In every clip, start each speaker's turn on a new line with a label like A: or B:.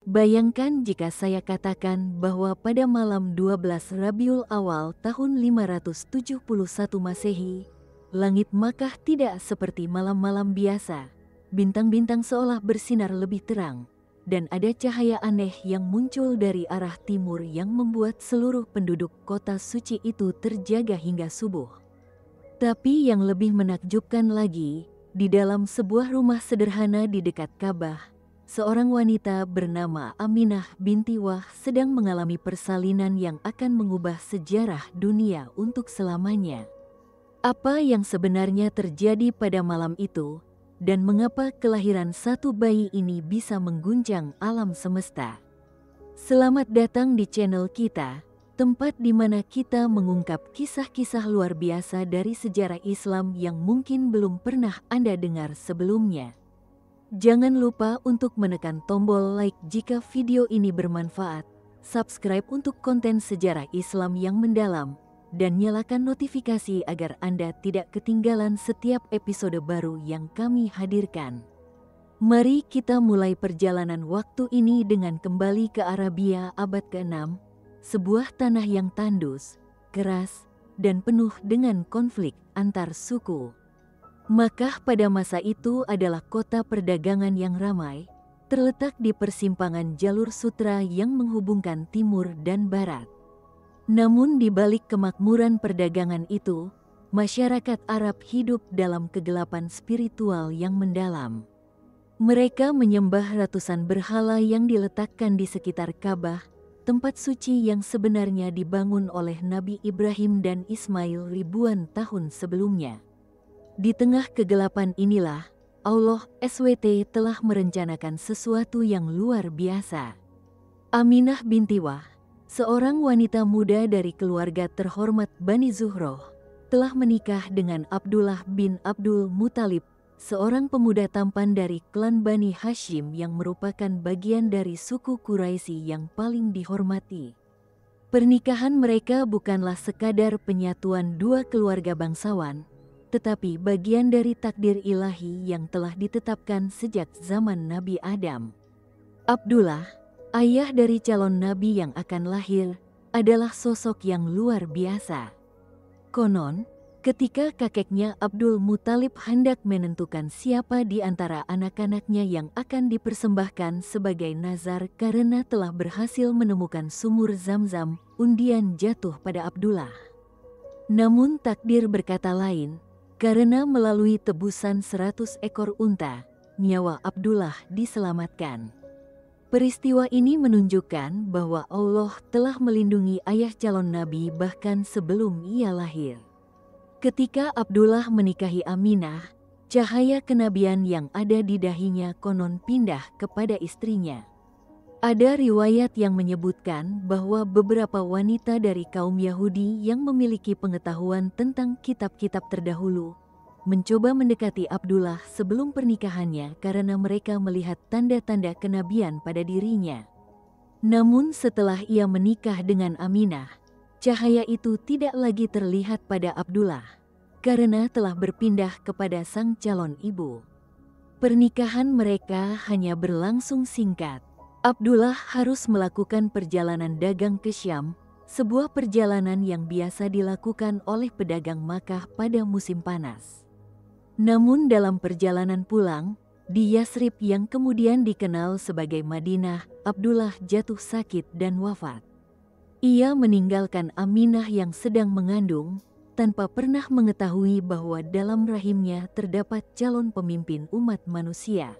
A: Bayangkan jika saya katakan bahwa pada malam 12 Rabiul Awal tahun 571 Masehi, langit Makkah tidak seperti malam-malam biasa. Bintang-bintang seolah bersinar lebih terang, dan ada cahaya aneh yang muncul dari arah timur yang membuat seluruh penduduk kota suci itu terjaga hingga subuh. Tapi yang lebih menakjubkan lagi, di dalam sebuah rumah sederhana di dekat Ka'bah, seorang wanita bernama Aminah binti Wahb sedang mengalami persalinan yang akan mengubah sejarah dunia untuk selamanya. Apa yang sebenarnya terjadi pada malam itu, dan mengapa kelahiran satu bayi ini bisa mengguncang alam semesta? Selamat datang di channel kita, tempat di mana kita mengungkap kisah-kisah luar biasa dari sejarah Islam yang mungkin belum pernah Anda dengar sebelumnya. Jangan lupa untuk menekan tombol like jika video ini bermanfaat, subscribe untuk konten sejarah Islam yang mendalam, dan nyalakan notifikasi agar Anda tidak ketinggalan setiap episode baru yang kami hadirkan. Mari kita mulai perjalanan waktu ini dengan kembali ke Arabia abad ke-6, sebuah tanah yang tandus, keras, dan penuh dengan konflik antar suku. Makkah pada masa itu adalah kota perdagangan yang ramai, terletak di persimpangan jalur sutra yang menghubungkan timur dan barat. Namun di balik kemakmuran perdagangan itu, masyarakat Arab hidup dalam kegelapan spiritual yang mendalam. Mereka menyembah ratusan berhala yang diletakkan di sekitar Ka'bah, tempat suci yang sebenarnya dibangun oleh Nabi Ibrahim dan Ismail ribuan tahun sebelumnya. Di tengah kegelapan inilah, Allah SWT telah merencanakan sesuatu yang luar biasa. Aminah binti Wahb, seorang wanita muda dari keluarga terhormat Bani Zuhroh, telah menikah dengan Abdullah bin Abdul Muthalib, seorang pemuda tampan dari klan Bani Hashim yang merupakan bagian dari suku Quraisy yang paling dihormati. Pernikahan mereka bukanlah sekadar penyatuan dua keluarga bangsawan, tetapi bagian dari takdir ilahi yang telah ditetapkan sejak zaman Nabi Adam. Abdullah, ayah dari calon nabi yang akan lahir, adalah sosok yang luar biasa. Konon, ketika kakeknya Abdul Muthalib hendak menentukan siapa di antara anak-anaknya yang akan dipersembahkan sebagai nazar karena telah berhasil menemukan sumur Zam-Zam, undian jatuh pada Abdullah. Namun takdir berkata lain, karena melalui tebusan 100 ekor unta, nyawa Abdullah diselamatkan. Peristiwa ini menunjukkan bahwa Allah telah melindungi ayah calon nabi bahkan sebelum ia lahir. Ketika Abdullah menikahi Aminah, cahaya kenabian yang ada di dahinya konon pindah kepada istrinya. Ada riwayat yang menyebutkan bahwa beberapa wanita dari kaum Yahudi yang memiliki pengetahuan tentang kitab-kitab terdahulu mencoba mendekati Abdullah sebelum pernikahannya karena mereka melihat tanda-tanda kenabian pada dirinya. Namun setelah ia menikah dengan Aminah, cahaya itu tidak lagi terlihat pada Abdullah karena telah berpindah kepada sang calon ibu. Pernikahan mereka hanya berlangsung singkat. Abdullah harus melakukan perjalanan dagang ke Syam, sebuah perjalanan yang biasa dilakukan oleh pedagang Makkah pada musim panas. Namun dalam perjalanan pulang, di Yasrib yang kemudian dikenal sebagai Madinah, Abdullah jatuh sakit dan wafat. Ia meninggalkan Aminah yang sedang mengandung, tanpa pernah mengetahui bahwa dalam rahimnya terdapat calon pemimpin umat manusia.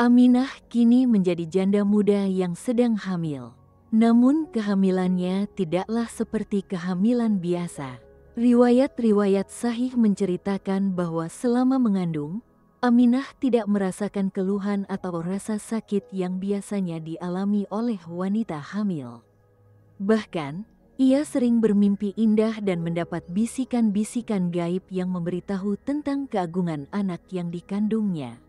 A: Aminah kini menjadi janda muda yang sedang hamil. Namun kehamilannya tidaklah seperti kehamilan biasa. Riwayat-riwayat sahih menceritakan bahwa selama mengandung, Aminah tidak merasakan keluhan atau rasa sakit yang biasanya dialami oleh wanita hamil. Bahkan, ia sering bermimpi indah dan mendapat bisikan-bisikan gaib yang memberitahu tentang keagungan anak yang dikandungnya.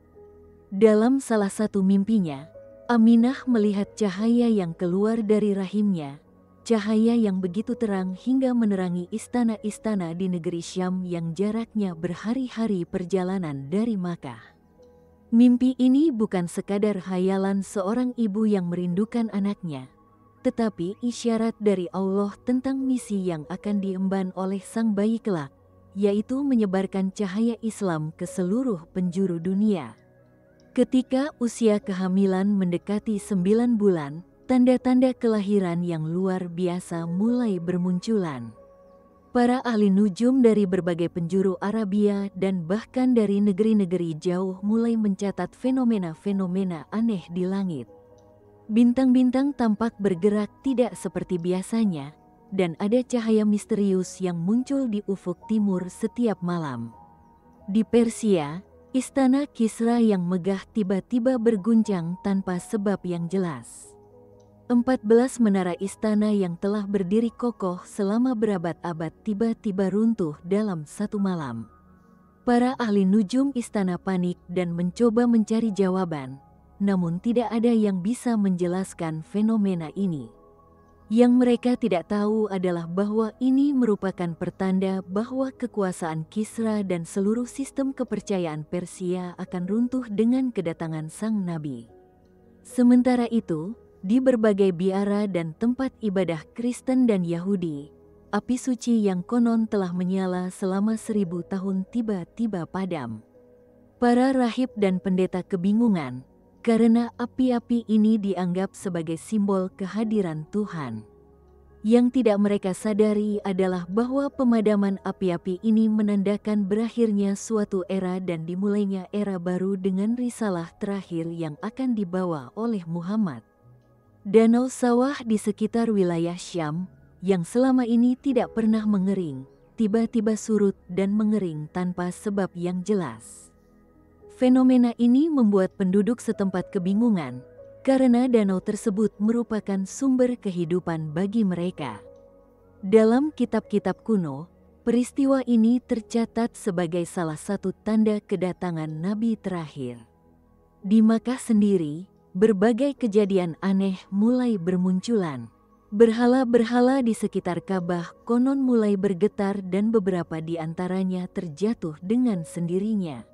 A: Dalam salah satu mimpinya, Aminah melihat cahaya yang keluar dari rahimnya, cahaya yang begitu terang hingga menerangi istana-istana di negeri Syam yang jaraknya berhari-hari perjalanan dari Makkah. Mimpi ini bukan sekadar khayalan seorang ibu yang merindukan anaknya, tetapi isyarat dari Allah tentang misi yang akan diemban oleh sang bayi kelak, yaitu menyebarkan cahaya Islam ke seluruh penjuru dunia. Ketika usia kehamilan mendekati 9 bulan, tanda-tanda kelahiran yang luar biasa mulai bermunculan. Para ahli nujum dari berbagai penjuru Arabia dan bahkan dari negeri-negeri jauh mulai mencatat fenomena-fenomena aneh di langit. Bintang-bintang tampak bergerak tidak seperti biasanya, dan ada cahaya misterius yang muncul di ufuk timur setiap malam. Di Persia, istana Kisra yang megah tiba-tiba berguncang tanpa sebab yang jelas. 14 menara istana yang telah berdiri kokoh selama berabad-abad tiba-tiba runtuh dalam satu malam. Para ahli nujum istana panik dan mencoba mencari jawaban, namun tidak ada yang bisa menjelaskan fenomena ini. Yang mereka tidak tahu adalah bahwa ini merupakan pertanda bahwa kekuasaan Kisra dan seluruh sistem kepercayaan Persia akan runtuh dengan kedatangan sang nabi. Sementara itu, di berbagai biara dan tempat ibadah Kristen dan Yahudi, api suci yang konon telah menyala selama 1000 tahun tiba-tiba padam. Para rahib dan pendeta kebingungan, karena api-api ini dianggap sebagai simbol kehadiran Tuhan. Yang tidak mereka sadari adalah bahwa pemadaman api-api ini menandakan berakhirnya suatu era dan dimulainya era baru dengan risalah terakhir yang akan dibawa oleh Muhammad. Danau sawah di sekitar wilayah Syam, yang selama ini tidak pernah mengering, tiba-tiba surut dan mengering tanpa sebab yang jelas. Fenomena ini membuat penduduk setempat kebingungan, karena danau tersebut merupakan sumber kehidupan bagi mereka. Dalam kitab-kitab kuno, peristiwa ini tercatat sebagai salah satu tanda kedatangan Nabi terakhir. Di Makkah sendiri, berbagai kejadian aneh mulai bermunculan. Berhala-berhala di sekitar Ka'bah konon mulai bergetar dan beberapa di antaranya terjatuh dengan sendirinya.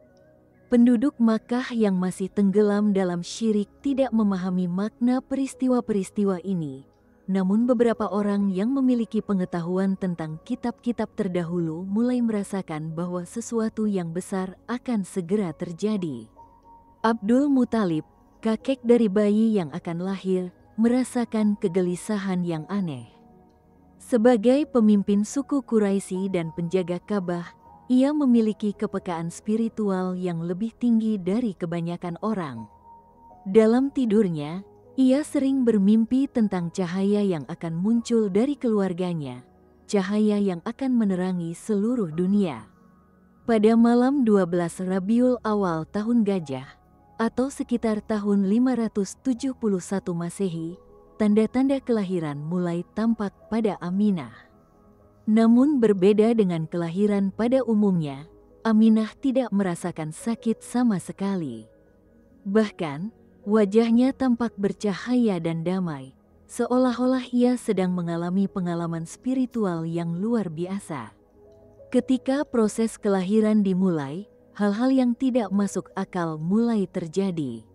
A: Penduduk Makkah yang masih tenggelam dalam syirik tidak memahami makna peristiwa-peristiwa ini. Namun beberapa orang yang memiliki pengetahuan tentang kitab-kitab terdahulu mulai merasakan bahwa sesuatu yang besar akan segera terjadi. Abdul Muthalib, kakek dari bayi yang akan lahir, merasakan kegelisahan yang aneh. Sebagai pemimpin suku Quraisy dan penjaga Ka'bah, ia memiliki kepekaan spiritual yang lebih tinggi dari kebanyakan orang. Dalam tidurnya, ia sering bermimpi tentang cahaya yang akan muncul dari keluarganya, cahaya yang akan menerangi seluruh dunia. Pada malam 12 Rabiul Awal tahun Gajah, atau sekitar tahun 571 Masehi, tanda-tanda kelahiran mulai tampak pada Aminah. Namun berbeda dengan kelahiran pada umumnya, Aminah tidak merasakan sakit sama sekali. Bahkan, wajahnya tampak bercahaya dan damai, seolah-olah ia sedang mengalami pengalaman spiritual yang luar biasa. Ketika proses kelahiran dimulai, hal-hal yang tidak masuk akal mulai terjadi.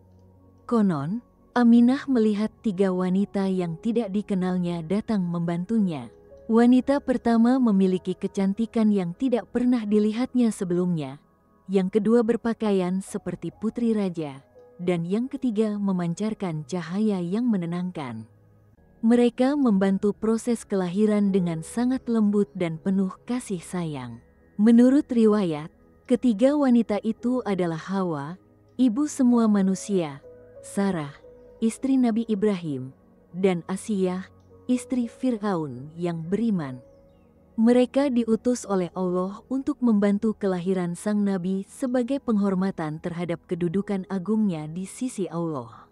A: Konon, Aminah melihat 3 wanita yang tidak dikenalnya datang membantunya. Wanita pertama memiliki kecantikan yang tidak pernah dilihatnya sebelumnya. Yang kedua berpakaian seperti putri raja. Dan yang ketiga memancarkan cahaya yang menenangkan. Mereka membantu proses kelahiran dengan sangat lembut dan penuh kasih sayang. Menurut riwayat, ketiga wanita itu adalah Hawa, ibu semua manusia, Sarah, istri Nabi Ibrahim, dan Asiyah, istri Fir'aun yang beriman. Mereka diutus oleh Allah untuk membantu kelahiran sang Nabi sebagai penghormatan terhadap kedudukan agungnya di sisi Allah.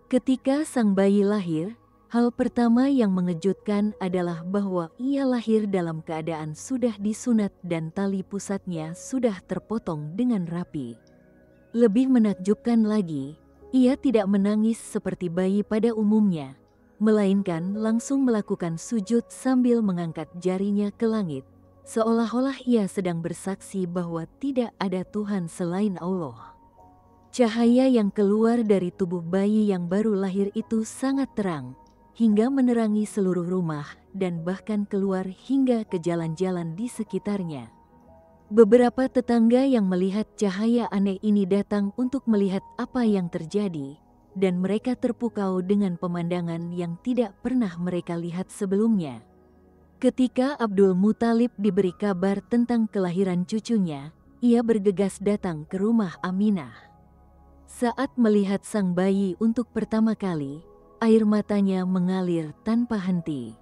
A: Ketika sang bayi lahir, hal pertama yang mengejutkan adalah bahwa ia lahir dalam keadaan sudah disunat dan tali pusatnya sudah terpotong dengan rapi. Lebih menakjubkan lagi, ia tidak menangis seperti bayi pada umumnya, melainkan langsung melakukan sujud sambil mengangkat jarinya ke langit, seolah-olah ia sedang bersaksi bahwa tidak ada Tuhan selain Allah. Cahaya yang keluar dari tubuh bayi yang baru lahir itu sangat terang, hingga menerangi seluruh rumah dan bahkan keluar hingga ke jalan-jalan di sekitarnya. Beberapa tetangga yang melihat cahaya aneh ini datang untuk melihat apa yang terjadi, dan mereka terpukau dengan pemandangan yang tidak pernah mereka lihat sebelumnya. Ketika Abdul Muthalib diberi kabar tentang kelahiran cucunya, ia bergegas datang ke rumah Aminah. Saat melihat sang bayi untuk pertama kali, air matanya mengalir tanpa henti.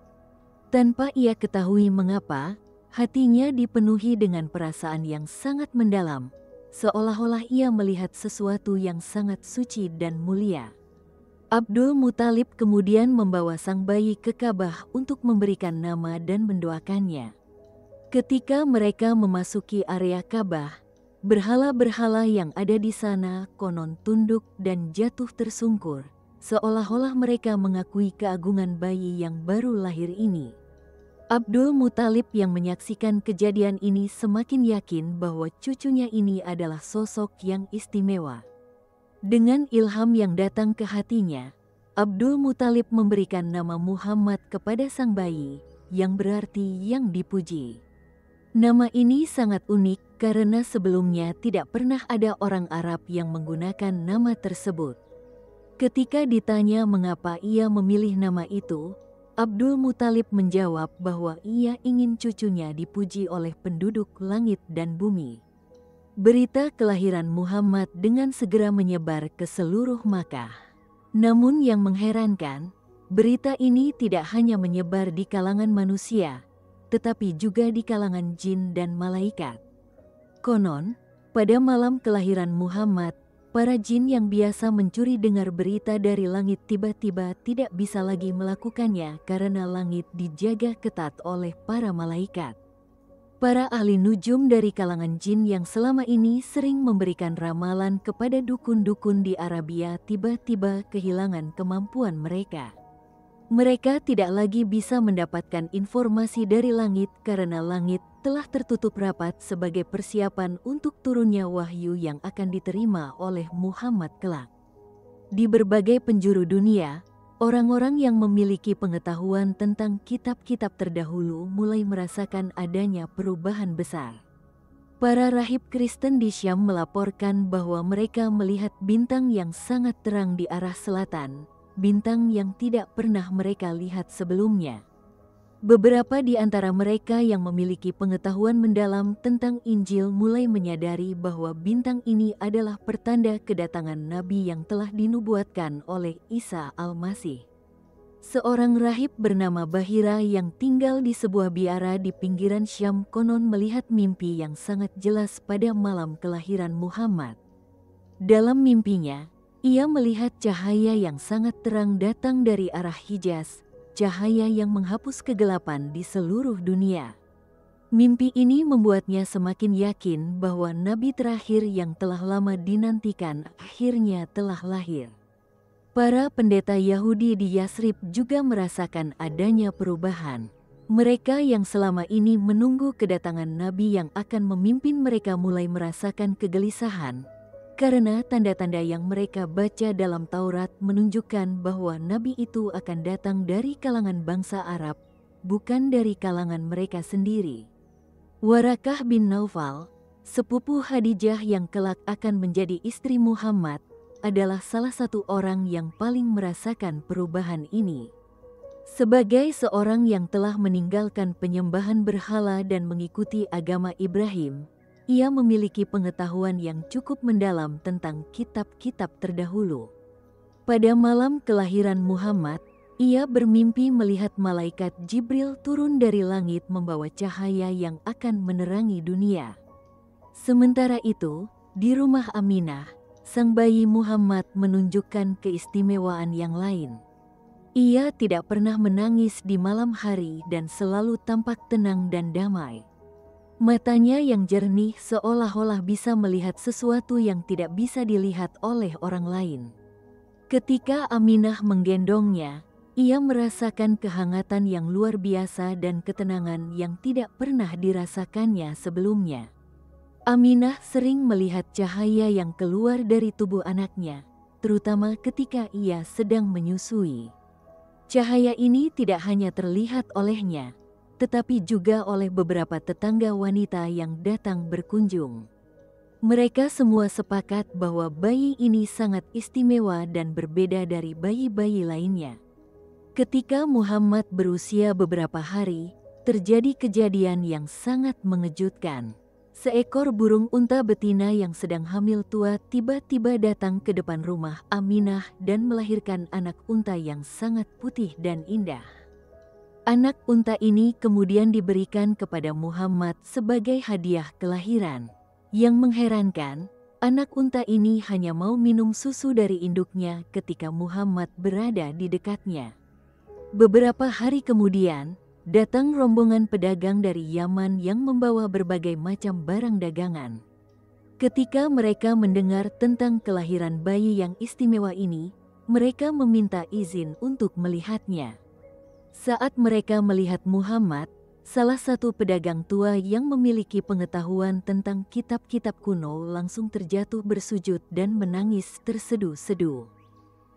A: Tanpa ia ketahui mengapa, hatinya dipenuhi dengan perasaan yang sangat mendalam, seolah-olah ia melihat sesuatu yang sangat suci dan mulia. Abdul Muthalib kemudian membawa sang bayi ke Ka'bah untuk memberikan nama dan mendoakannya. Ketika mereka memasuki area Ka'bah, berhala-berhala yang ada di sana konon tunduk dan jatuh tersungkur, seolah-olah mereka mengakui keagungan bayi yang baru lahir ini. Abdul Muthalib yang menyaksikan kejadian ini semakin yakin bahwa cucunya ini adalah sosok yang istimewa. Dengan ilham yang datang ke hatinya, Abdul Muthalib memberikan nama Muhammad kepada sang bayi, yang berarti yang dipuji. Nama ini sangat unik karena sebelumnya tidak pernah ada orang Arab yang menggunakan nama tersebut. Ketika ditanya mengapa ia memilih nama itu, Abdul Muthalib menjawab bahwa ia ingin cucunya dipuji oleh penduduk langit dan bumi. Berita kelahiran Muhammad dengan segera menyebar ke seluruh Makkah. Namun yang mengherankan, berita ini tidak hanya menyebar di kalangan manusia, tetapi juga di kalangan jin dan malaikat. Konon, pada malam kelahiran Muhammad, para jin yang biasa mencuri dengar berita dari langit tiba-tiba tidak bisa lagi melakukannya karena langit dijaga ketat oleh para malaikat. Para ahli nujum dari kalangan jin yang selama ini sering memberikan ramalan kepada dukun-dukun di Arabia tiba-tiba kehilangan kemampuan mereka. Mereka tidak lagi bisa mendapatkan informasi dari langit karena langit telah tertutup rapat sebagai persiapan untuk turunnya wahyu yang akan diterima oleh Muhammad kelak. Di berbagai penjuru dunia, orang-orang yang memiliki pengetahuan tentang kitab-kitab terdahulu mulai merasakan adanya perubahan besar. Para rahib Kristen di Syam melaporkan bahwa mereka melihat bintang yang sangat terang di arah selatan, bintang yang tidak pernah mereka lihat sebelumnya. Beberapa di antara mereka yang memiliki pengetahuan mendalam tentang Injil mulai menyadari bahwa bintang ini adalah pertanda kedatangan Nabi yang telah dinubuatkan oleh Isa Al-Masih. Seorang rahib bernama Bahira yang tinggal di sebuah biara di pinggiran Syam konon melihat mimpi yang sangat jelas pada malam kelahiran Muhammad. Dalam mimpinya, ia melihat cahaya yang sangat terang datang dari arah Hijaz, cahaya yang menghapus kegelapan di seluruh dunia. Mimpi ini membuatnya semakin yakin bahwa Nabi terakhir yang telah lama dinantikan akhirnya telah lahir. Para pendeta Yahudi di Yasrib juga merasakan adanya perubahan. Mereka yang selama ini menunggu kedatangan Nabi yang akan memimpin mereka mulai merasakan kegelisahan, karena tanda-tanda yang mereka baca dalam Taurat menunjukkan bahwa Nabi itu akan datang dari kalangan bangsa Arab, bukan dari kalangan mereka sendiri. Warakah bin Naufal, sepupu Khadijah yang kelak akan menjadi istri Muhammad, adalah salah satu orang yang paling merasakan perubahan ini. Sebagai seorang yang telah meninggalkan penyembahan berhala dan mengikuti agama Ibrahim, ia memiliki pengetahuan yang cukup mendalam tentang kitab-kitab terdahulu. Pada malam kelahiran Muhammad, ia bermimpi melihat malaikat Jibril turun dari langit membawa cahaya yang akan menerangi dunia. Sementara itu, di rumah Aminah, sang bayi Muhammad menunjukkan keistimewaan yang lain. Ia tidak pernah menangis di malam hari dan selalu tampak tenang dan damai. Matanya yang jernih seolah-olah bisa melihat sesuatu yang tidak bisa dilihat oleh orang lain. Ketika Aminah menggendongnya, ia merasakan kehangatan yang luar biasa dan ketenangan yang tidak pernah dirasakannya sebelumnya. Aminah sering melihat cahaya yang keluar dari tubuh anaknya, terutama ketika ia sedang menyusui. Cahaya ini tidak hanya terlihat olehnya, tetapi juga oleh beberapa tetangga wanita yang datang berkunjung. Mereka semua sepakat bahwa bayi ini sangat istimewa dan berbeda dari bayi-bayi lainnya. Ketika Muhammad berusia beberapa hari, terjadi kejadian yang sangat mengejutkan. Seekor burung unta betina yang sedang hamil tua tiba-tiba datang ke depan rumah Aminah dan melahirkan anak unta yang sangat putih dan indah. Anak unta ini kemudian diberikan kepada Muhammad sebagai hadiah kelahiran. Yang mengherankan, anak unta ini hanya mau minum susu dari induknya ketika Muhammad berada di dekatnya. Beberapa hari kemudian, datang rombongan pedagang dari Yaman yang membawa berbagai macam barang dagangan. Ketika mereka mendengar tentang kelahiran bayi yang istimewa ini, mereka meminta izin untuk melihatnya. Saat mereka melihat Muhammad, salah satu pedagang tua yang memiliki pengetahuan tentang kitab-kitab kuno langsung terjatuh bersujud dan menangis terseduh-seduh.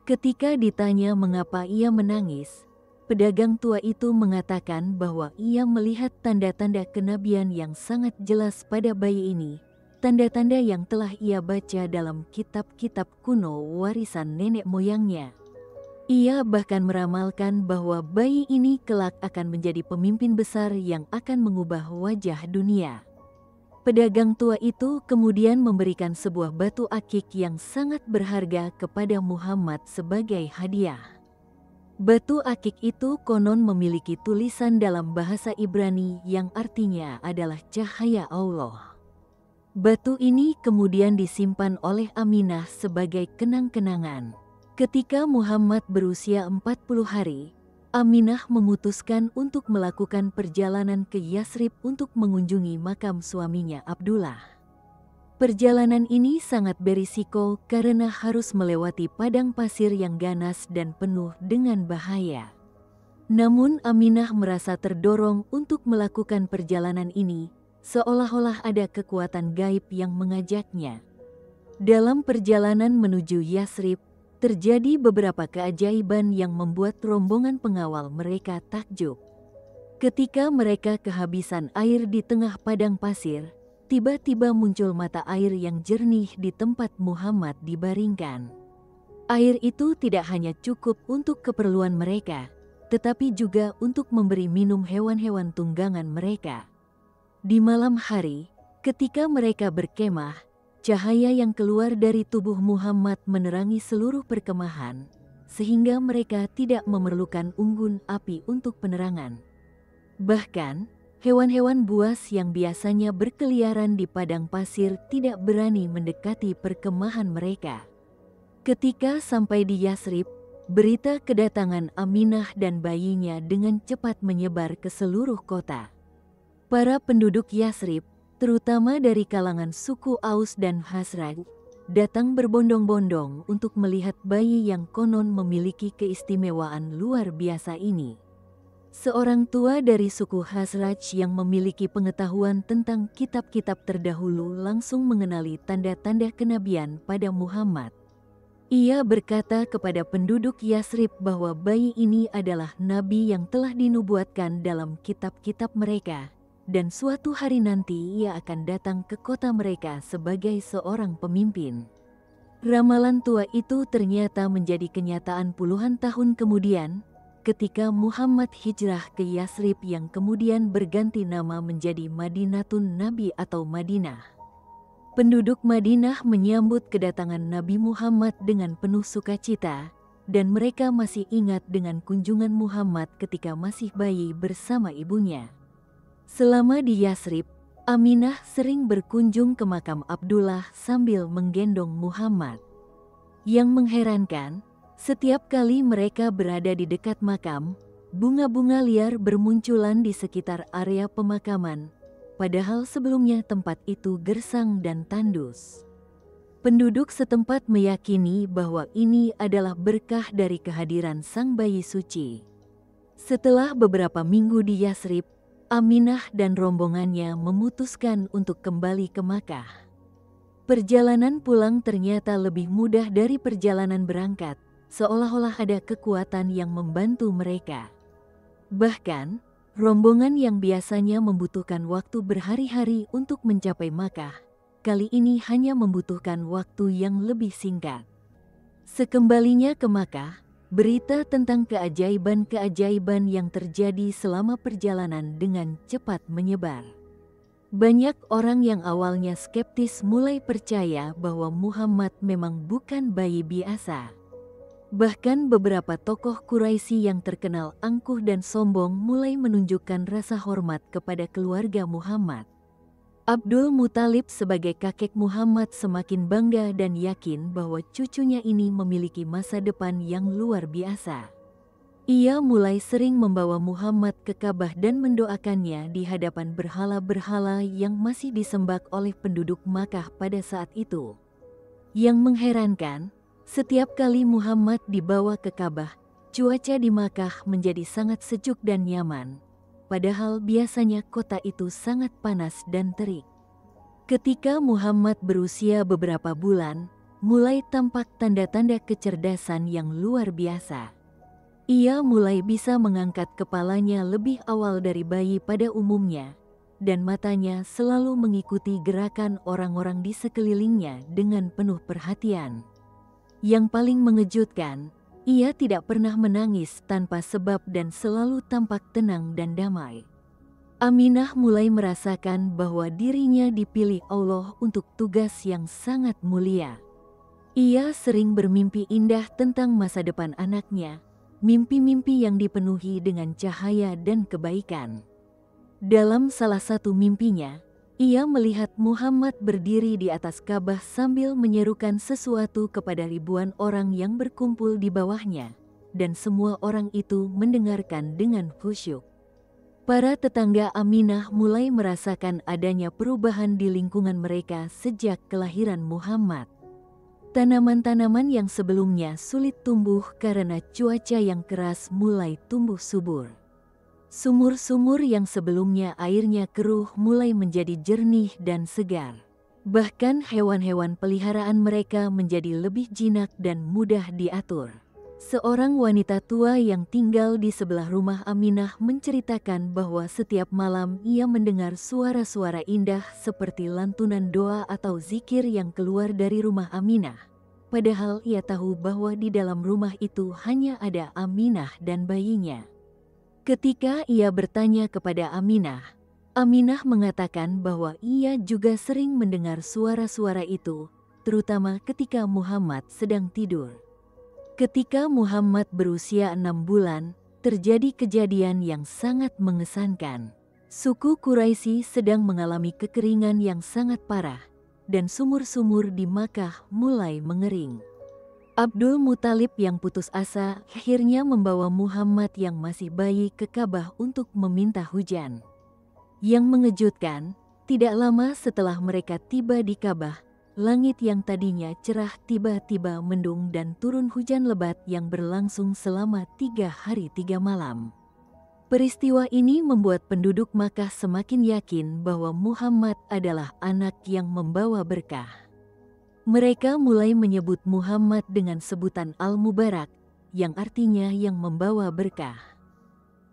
A: Ketika ditanya mengapa ia menangis, pedagang tua itu mengatakan bahwa ia melihat tanda-tanda kenabian yang sangat jelas pada bayi ini, tanda-tanda yang telah ia baca dalam kitab-kitab kuno warisan nenek moyangnya. Ia bahkan meramalkan bahwa bayi ini kelak akan menjadi pemimpin besar yang akan mengubah wajah dunia. Pedagang tua itu kemudian memberikan sebuah batu akik yang sangat berharga kepada Muhammad sebagai hadiah. Batu akik itu konon memiliki tulisan dalam bahasa Ibrani yang artinya adalah cahaya Allah. Batu ini kemudian disimpan oleh Aminah sebagai kenang-kenangan. Ketika Muhammad berusia 40 hari, Aminah memutuskan untuk melakukan perjalanan ke Yasrib untuk mengunjungi makam suaminya Abdullah. Perjalanan ini sangat berisiko karena harus melewati padang pasir yang ganas dan penuh dengan bahaya. Namun Aminah merasa terdorong untuk melakukan perjalanan ini, seolah-olah ada kekuatan gaib yang mengajaknya. Dalam perjalanan menuju Yasrib, terjadi beberapa keajaiban yang membuat rombongan pengawal mereka takjub. Ketika mereka kehabisan air di tengah padang pasir, tiba-tiba muncul mata air yang jernih di tempat Muhammad dibaringkan. Air itu tidak hanya cukup untuk keperluan mereka, tetapi juga untuk memberi minum hewan-hewan tunggangan mereka. Di malam hari, ketika mereka berkemah, cahaya yang keluar dari tubuh Muhammad menerangi seluruh perkemahan, sehingga mereka tidak memerlukan unggun api untuk penerangan. Bahkan, hewan-hewan buas yang biasanya berkeliaran di padang pasir tidak berani mendekati perkemahan mereka. Ketika sampai di Yasrib, berita kedatangan Aminah dan bayinya dengan cepat menyebar ke seluruh kota. Para penduduk Yasrib, terutama dari kalangan suku Aus dan Khazraj, datang berbondong-bondong untuk melihat bayi yang konon memiliki keistimewaan luar biasa ini. Seorang tua dari suku Khazraj yang memiliki pengetahuan tentang kitab-kitab terdahulu langsung mengenali tanda-tanda kenabian pada Muhammad. Ia berkata kepada penduduk Yasrib bahwa bayi ini adalah nabi yang telah dinubuatkan dalam kitab-kitab mereka, dan suatu hari nanti ia akan datang ke kota mereka sebagai seorang pemimpin. Ramalan tua itu ternyata menjadi kenyataan puluhan tahun kemudian, ketika Muhammad hijrah ke Yasrib yang kemudian berganti nama menjadi Madinatun Nabi atau Madinah. Penduduk Madinah menyambut kedatangan Nabi Muhammad dengan penuh sukacita, dan mereka masih ingat dengan kunjungan Muhammad ketika masih bayi bersama ibunya. Selama di Yasrib, Aminah sering berkunjung ke makam Abdullah sambil menggendong Muhammad. Yang mengherankan, setiap kali mereka berada di dekat makam, bunga-bunga liar bermunculan di sekitar area pemakaman, padahal sebelumnya tempat itu gersang dan tandus. Penduduk setempat meyakini bahwa ini adalah berkah dari kehadiran sang bayi suci. Setelah beberapa minggu di Yasrib, Aminah dan rombongannya memutuskan untuk kembali ke Makkah. Perjalanan pulang ternyata lebih mudah dari perjalanan berangkat, seolah-olah ada kekuatan yang membantu mereka. Bahkan, rombongan yang biasanya membutuhkan waktu berhari-hari untuk mencapai Makkah, kali ini hanya membutuhkan waktu yang lebih singkat. Sekembalinya ke Makkah, berita tentang keajaiban-keajaiban yang terjadi selama perjalanan dengan cepat menyebar. Banyak orang yang awalnya skeptis mulai percaya bahwa Muhammad memang bukan bayi biasa. Bahkan beberapa tokoh Quraisy yang terkenal angkuh dan sombong mulai menunjukkan rasa hormat kepada keluarga Muhammad. Abdul Muthalib sebagai kakek Muhammad semakin bangga dan yakin bahwa cucunya ini memiliki masa depan yang luar biasa. Ia mulai sering membawa Muhammad ke Ka'bah dan mendoakannya di hadapan berhala-berhala yang masih disembah oleh penduduk Makkah pada saat itu. Yang mengherankan, setiap kali Muhammad dibawa ke Ka'bah, cuaca di Makkah menjadi sangat sejuk dan nyaman. Padahal biasanya kota itu sangat panas dan terik. Ketika Muhammad berusia beberapa bulan, mulai tampak tanda-tanda kecerdasan yang luar biasa. Ia mulai bisa mengangkat kepalanya lebih awal dari bayi pada umumnya, dan matanya selalu mengikuti gerakan orang-orang di sekelilingnya dengan penuh perhatian. Yang paling mengejutkan, ia tidak pernah menangis tanpa sebab dan selalu tampak tenang dan damai. Aminah mulai merasakan bahwa dirinya dipilih Allah untuk tugas yang sangat mulia. Ia sering bermimpi indah tentang masa depan anaknya, mimpi-mimpi yang dipenuhi dengan cahaya dan kebaikan. Dalam salah satu mimpinya, ia melihat Muhammad berdiri di atas Ka'bah sambil menyerukan sesuatu kepada ribuan orang yang berkumpul di bawahnya, dan semua orang itu mendengarkan dengan khusyuk. Para tetangga Aminah mulai merasakan adanya perubahan di lingkungan mereka sejak kelahiran Muhammad. Tanaman-tanaman yang sebelumnya sulit tumbuh karena cuaca yang keras mulai tumbuh subur. Sumur-sumur yang sebelumnya airnya keruh mulai menjadi jernih dan segar. Bahkan hewan-hewan peliharaan mereka menjadi lebih jinak dan mudah diatur. Seorang wanita tua yang tinggal di sebelah rumah Aminah menceritakan bahwa setiap malam ia mendengar suara-suara indah seperti lantunan doa atau zikir yang keluar dari rumah Aminah. Padahal ia tahu bahwa di dalam rumah itu hanya ada Aminah dan bayinya. Ketika ia bertanya kepada Aminah, Aminah mengatakan bahwa ia juga sering mendengar suara-suara itu, terutama ketika Muhammad sedang tidur. Ketika Muhammad berusia 6 bulan, terjadi kejadian yang sangat mengesankan. Suku Quraisy sedang mengalami kekeringan yang sangat parah, dan sumur-sumur di Makkah mulai mengering. Abdul Muthalib yang putus asa akhirnya membawa Muhammad yang masih bayi ke Ka'bah untuk meminta hujan. Yang mengejutkan, tidak lama setelah mereka tiba di Ka'bah, langit yang tadinya cerah tiba-tiba mendung dan turun hujan lebat yang berlangsung selama 3 hari 3 malam. Peristiwa ini membuat penduduk Makkah semakin yakin bahwa Muhammad adalah anak yang membawa berkah. Mereka mulai menyebut Muhammad dengan sebutan Al-Mubarak, yang artinya yang membawa berkah.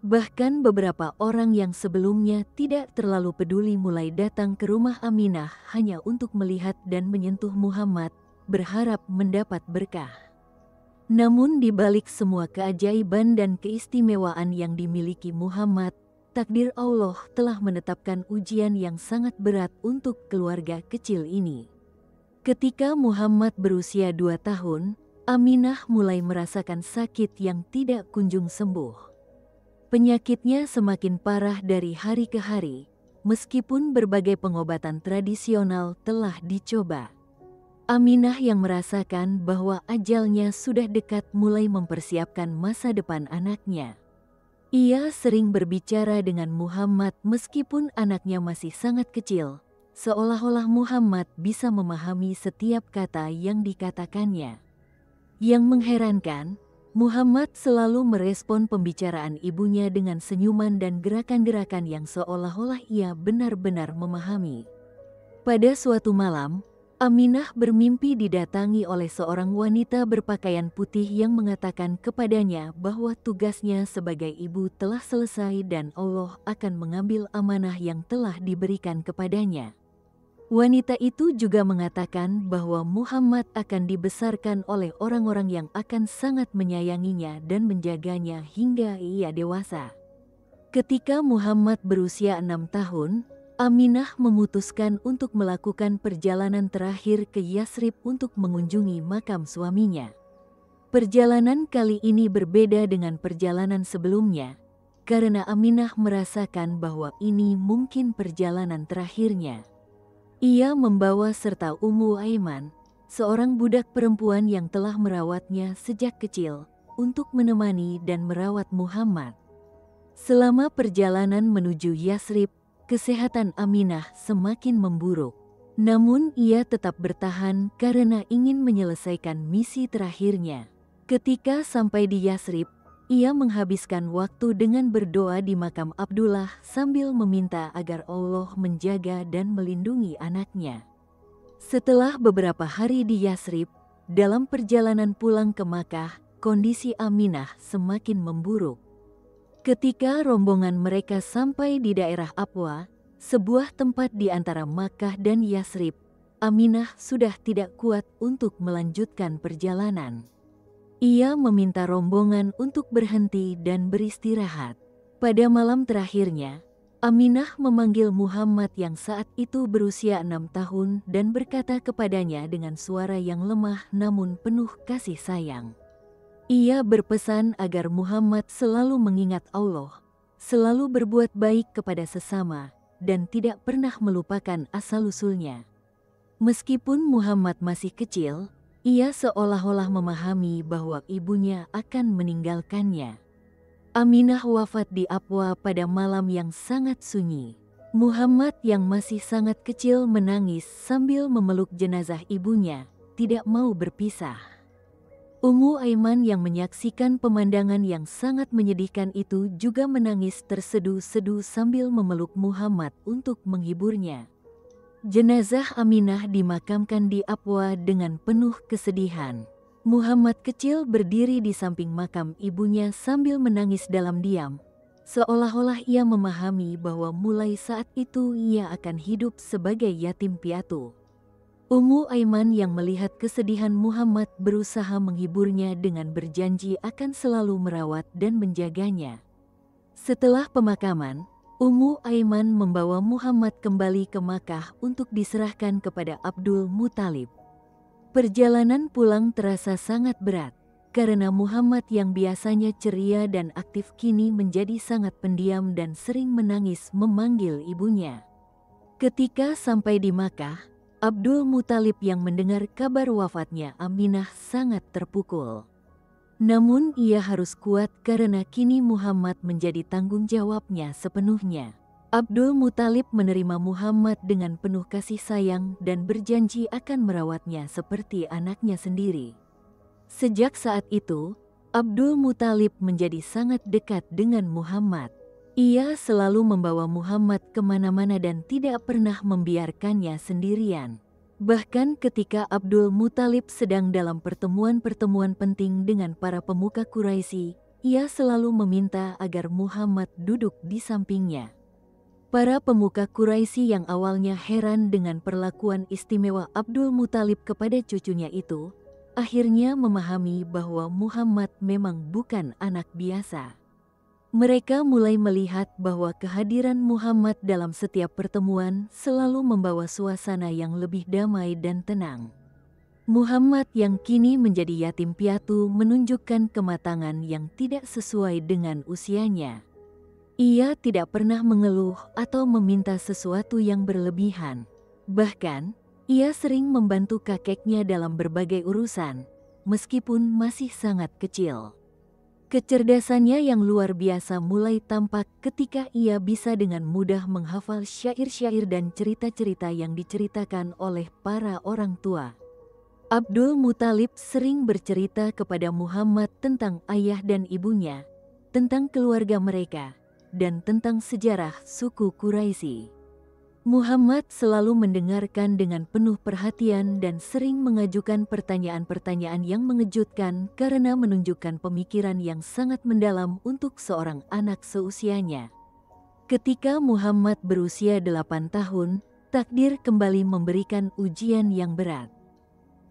A: Bahkan beberapa orang yang sebelumnya tidak terlalu peduli mulai datang ke rumah Aminah hanya untuk melihat dan menyentuh Muhammad, berharap mendapat berkah. Namun di balik semua keajaiban dan keistimewaan yang dimiliki Muhammad, takdir Allah telah menetapkan ujian yang sangat berat untuk keluarga kecil ini. Ketika Muhammad berusia 2 tahun, Aminah mulai merasakan sakit yang tidak kunjung sembuh. Penyakitnya semakin parah dari hari ke hari, meskipun berbagai pengobatan tradisional telah dicoba. Aminah yang merasakan bahwa ajalnya sudah dekat mulai mempersiapkan masa depan anaknya. Ia sering berbicara dengan Muhammad meskipun anaknya masih sangat kecil, seolah-olah Muhammad bisa memahami setiap kata yang dikatakannya. Yang mengherankan, Muhammad selalu merespon pembicaraan ibunya dengan senyuman dan gerakan-gerakan yang seolah-olah ia benar-benar memahami. Pada suatu malam, Aminah bermimpi didatangi oleh seorang wanita berpakaian putih yang mengatakan kepadanya bahwa tugasnya sebagai ibu telah selesai dan Allah akan mengambil amanah yang telah diberikan kepadanya. Wanita itu juga mengatakan bahwa Muhammad akan dibesarkan oleh orang-orang yang akan sangat menyayanginya dan menjaganya hingga ia dewasa. Ketika Muhammad berusia 6 tahun, Aminah memutuskan untuk melakukan perjalanan terakhir ke Yasrib untuk mengunjungi makam suaminya. Perjalanan kali ini berbeda dengan perjalanan sebelumnya, karena Aminah merasakan bahwa ini mungkin perjalanan terakhirnya. Ia membawa serta Ummu Aiman, seorang budak perempuan yang telah merawatnya sejak kecil, untuk menemani dan merawat Muhammad. Selama perjalanan menuju Yasrib, kesehatan Aminah semakin memburuk. Namun ia tetap bertahan karena ingin menyelesaikan misi terakhirnya. Ketika sampai di Yasrib, ia menghabiskan waktu dengan berdoa di makam Abdullah sambil meminta agar Allah menjaga dan melindungi anaknya. Setelah beberapa hari di Yasrib, dalam perjalanan pulang ke Makkah, kondisi Aminah semakin memburuk. Ketika rombongan mereka sampai di daerah Abwa, sebuah tempat di antara Makkah dan Yasrib, Aminah sudah tidak kuat untuk melanjutkan perjalanan. Ia meminta rombongan untuk berhenti dan beristirahat. Pada malam terakhirnya, Aminah memanggil Muhammad yang saat itu berusia 6 tahun dan berkata kepadanya dengan suara yang lemah namun penuh kasih sayang. Ia berpesan agar Muhammad selalu mengingat Allah, selalu berbuat baik kepada sesama, dan tidak pernah melupakan asal-usulnya. Meskipun Muhammad masih kecil, ia seolah-olah memahami bahwa ibunya akan meninggalkannya. Aminah wafat di Abwa pada malam yang sangat sunyi. Muhammad yang masih sangat kecil menangis sambil memeluk jenazah ibunya, tidak mau berpisah. Ummu Aiman yang menyaksikan pemandangan yang sangat menyedihkan itu juga menangis terseduh-seduh sambil memeluk Muhammad untuk menghiburnya. Jenazah Aminah dimakamkan di Abwa dengan penuh kesedihan. Muhammad kecil berdiri di samping makam ibunya sambil menangis dalam diam, seolah-olah ia memahami bahwa mulai saat itu ia akan hidup sebagai yatim piatu. Ummu Aiman yang melihat kesedihan Muhammad berusaha menghiburnya dengan berjanji akan selalu merawat dan menjaganya. Setelah pemakaman, Ummu Aiman membawa Muhammad kembali ke Makkah untuk diserahkan kepada Abdul Muthalib. Perjalanan pulang terasa sangat berat, karena Muhammad yang biasanya ceria dan aktif kini menjadi sangat pendiam dan sering menangis memanggil ibunya. Ketika sampai di Makkah, Abdul Muthalib yang mendengar kabar wafatnya Aminah sangat terpukul. Namun ia harus kuat karena kini Muhammad menjadi tanggung jawabnya sepenuhnya. Abdul Muthalib menerima Muhammad dengan penuh kasih sayang dan berjanji akan merawatnya seperti anaknya sendiri. Sejak saat itu, Abdul Muthalib menjadi sangat dekat dengan Muhammad. Ia selalu membawa Muhammad kemana-mana dan tidak pernah membiarkannya sendirian. Bahkan ketika Abdul Muthalib sedang dalam pertemuan-pertemuan penting dengan para pemuka Quraisy, ia selalu meminta agar Muhammad duduk di sampingnya. Para pemuka Quraisy yang awalnya heran dengan perlakuan istimewa Abdul Muthalib kepada cucunya itu, akhirnya memahami bahwa Muhammad memang bukan anak biasa. Mereka mulai melihat bahwa kehadiran Muhammad dalam setiap pertemuan selalu membawa suasana yang lebih damai dan tenang. Muhammad yang kini menjadi yatim piatu menunjukkan kematangan yang tidak sesuai dengan usianya. Ia tidak pernah mengeluh atau meminta sesuatu yang berlebihan. Bahkan, ia sering membantu kakeknya dalam berbagai urusan, meskipun masih sangat kecil. Kecerdasannya yang luar biasa mulai tampak ketika ia bisa dengan mudah menghafal syair-syair dan cerita-cerita yang diceritakan oleh para orang tua. Abdul Muthalib sering bercerita kepada Muhammad tentang ayah dan ibunya, tentang keluarga mereka, dan tentang sejarah suku Quraisy. Muhammad selalu mendengarkan dengan penuh perhatian dan sering mengajukan pertanyaan-pertanyaan yang mengejutkan karena menunjukkan pemikiran yang sangat mendalam untuk seorang anak seusianya. Ketika Muhammad berusia 8 tahun, takdir kembali memberikan ujian yang berat.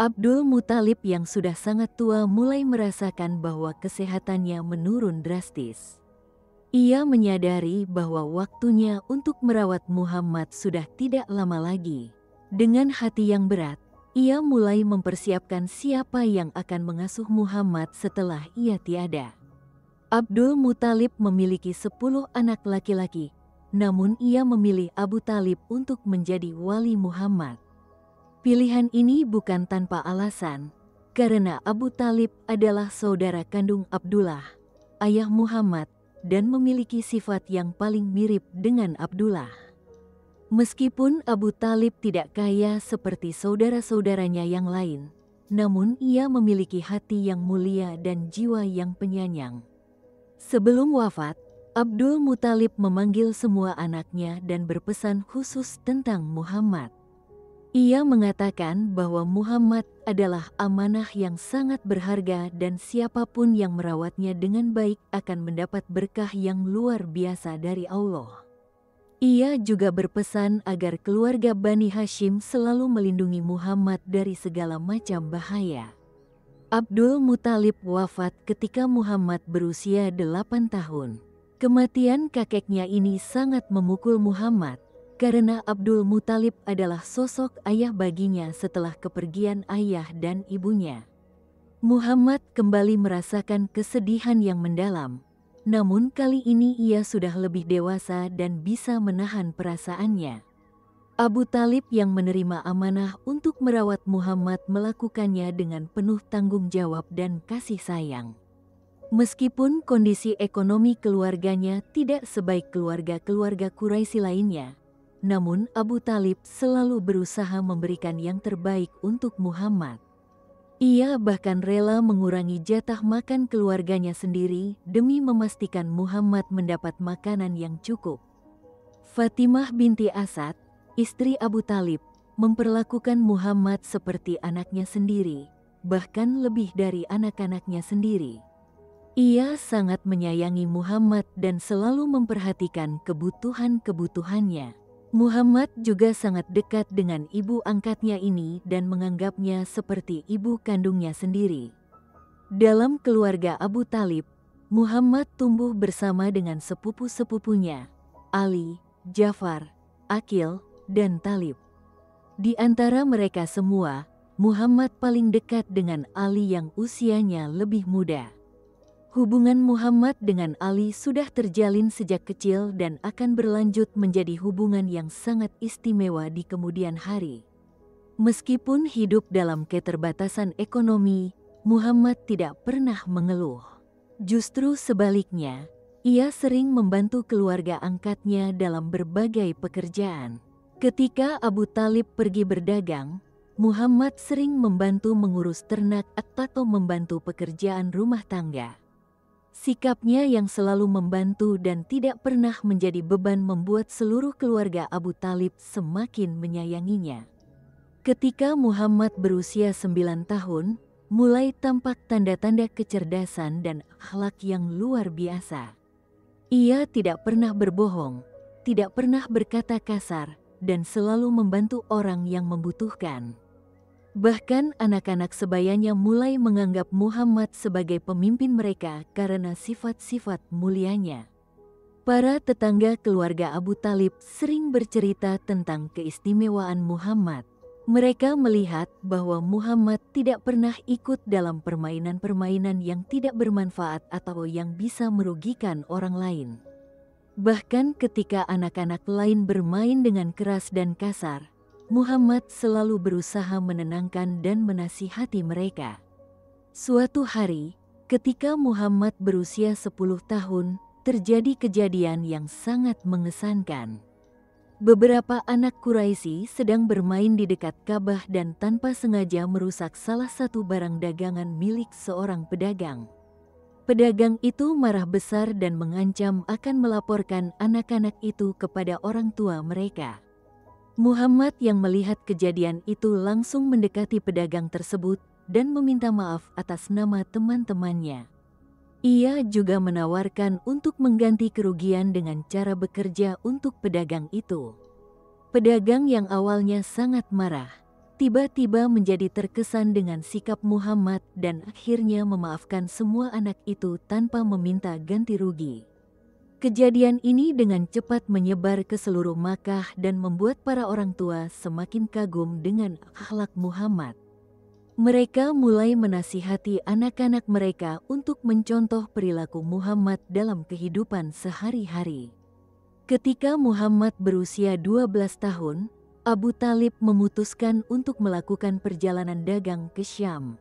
A: Abdul Muthalib yang sudah sangat tua mulai merasakan bahwa kesehatannya menurun drastis. Ia menyadari bahwa waktunya untuk merawat Muhammad sudah tidak lama lagi. Dengan hati yang berat, ia mulai mempersiapkan siapa yang akan mengasuh Muhammad setelah ia tiada. Abdul Muthalib memiliki 10 anak laki-laki, namun ia memilih Abu Talib untuk menjadi wali Muhammad. Pilihan ini bukan tanpa alasan, karena Abu Talib adalah saudara kandung Abdullah, ayah Muhammad, dan memiliki sifat yang paling mirip dengan Abdullah. Meskipun Abu Talib tidak kaya seperti saudara-saudaranya yang lain, namun ia memiliki hati yang mulia dan jiwa yang penyayang. Sebelum wafat, Abdul Muthalib memanggil semua anaknya dan berpesan khusus tentang Muhammad. Ia mengatakan bahwa Muhammad adalah amanah yang sangat berharga dan siapapun yang merawatnya dengan baik akan mendapat berkah yang luar biasa dari Allah. Ia juga berpesan agar keluarga Bani Hashim selalu melindungi Muhammad dari segala macam bahaya. Abdul Muthalib wafat ketika Muhammad berusia 8 tahun. Kematian kakeknya ini sangat memukul Muhammad, karena Abdul Muthalib adalah sosok ayah baginya setelah kepergian ayah dan ibunya. Muhammad kembali merasakan kesedihan yang mendalam, namun kali ini ia sudah lebih dewasa dan bisa menahan perasaannya. Abu Talib yang menerima amanah untuk merawat Muhammad melakukannya dengan penuh tanggung jawab dan kasih sayang. Meskipun kondisi ekonomi keluarganya tidak sebaik keluarga-keluarga Quraisy lainnya, namun Abu Talib selalu berusaha memberikan yang terbaik untuk Muhammad. Ia bahkan rela mengurangi jatah makan keluarganya sendiri demi memastikan Muhammad mendapat makanan yang cukup. Fatimah binti Asad, istri Abu Talib, memperlakukan Muhammad seperti anaknya sendiri, bahkan lebih dari anak-anaknya sendiri. Ia sangat menyayangi Muhammad dan selalu memperhatikan kebutuhan-kebutuhannya. Muhammad juga sangat dekat dengan ibu angkatnya ini dan menganggapnya seperti ibu kandungnya sendiri. Dalam keluarga Abu Talib, Muhammad tumbuh bersama dengan sepupu-sepupunya, Ali, Jafar, Aqil, dan Talib. Di antara mereka semua, Muhammad paling dekat dengan Ali yang usianya lebih muda. Hubungan Muhammad dengan Ali sudah terjalin sejak kecil dan akan berlanjut menjadi hubungan yang sangat istimewa di kemudian hari. Meskipun hidup dalam keterbatasan ekonomi, Muhammad tidak pernah mengeluh. Justru sebaliknya, ia sering membantu keluarga angkatnya dalam berbagai pekerjaan. Ketika Abu Talib pergi berdagang, Muhammad sering membantu mengurus ternak atau membantu pekerjaan rumah tangga. Sikapnya yang selalu membantu dan tidak pernah menjadi beban membuat seluruh keluarga Abu Talib semakin menyayanginya. Ketika Muhammad berusia 9 tahun, mulai tampak tanda-tanda kecerdasan dan akhlak yang luar biasa. Ia tidak pernah berbohong, tidak pernah berkata kasar, dan selalu membantu orang yang membutuhkan. Bahkan anak-anak sebayanya mulai menganggap Muhammad sebagai pemimpin mereka karena sifat-sifat mulianya. Para tetangga keluarga Abu Talib sering bercerita tentang keistimewaan Muhammad. Mereka melihat bahwa Muhammad tidak pernah ikut dalam permainan-permainan yang tidak bermanfaat atau yang bisa merugikan orang lain. Bahkan ketika anak-anak lain bermain dengan keras dan kasar, Muhammad selalu berusaha menenangkan dan menasihati mereka. Suatu hari, ketika Muhammad berusia 10 tahun, terjadi kejadian yang sangat mengesankan. Beberapa anak Quraisy sedang bermain di dekat Ka'bah dan tanpa sengaja merusak salah satu barang dagangan milik seorang pedagang. Pedagang itu marah besar dan mengancam akan melaporkan anak-anak itu kepada orang tua mereka. Muhammad yang melihat kejadian itu langsung mendekati pedagang tersebut dan meminta maaf atas nama teman-temannya. Ia juga menawarkan untuk mengganti kerugian dengan cara bekerja untuk pedagang itu. Pedagang yang awalnya sangat marah, tiba-tiba menjadi terkesan dengan sikap Muhammad dan akhirnya memaafkan semua anak itu tanpa meminta ganti rugi. Kejadian ini dengan cepat menyebar ke seluruh Makkah dan membuat para orang tua semakin kagum dengan akhlak Muhammad. Mereka mulai menasihati anak-anak mereka untuk mencontoh perilaku Muhammad dalam kehidupan sehari-hari. Ketika Muhammad berusia 12 tahun, Abu Talib memutuskan untuk melakukan perjalanan dagang ke Syam.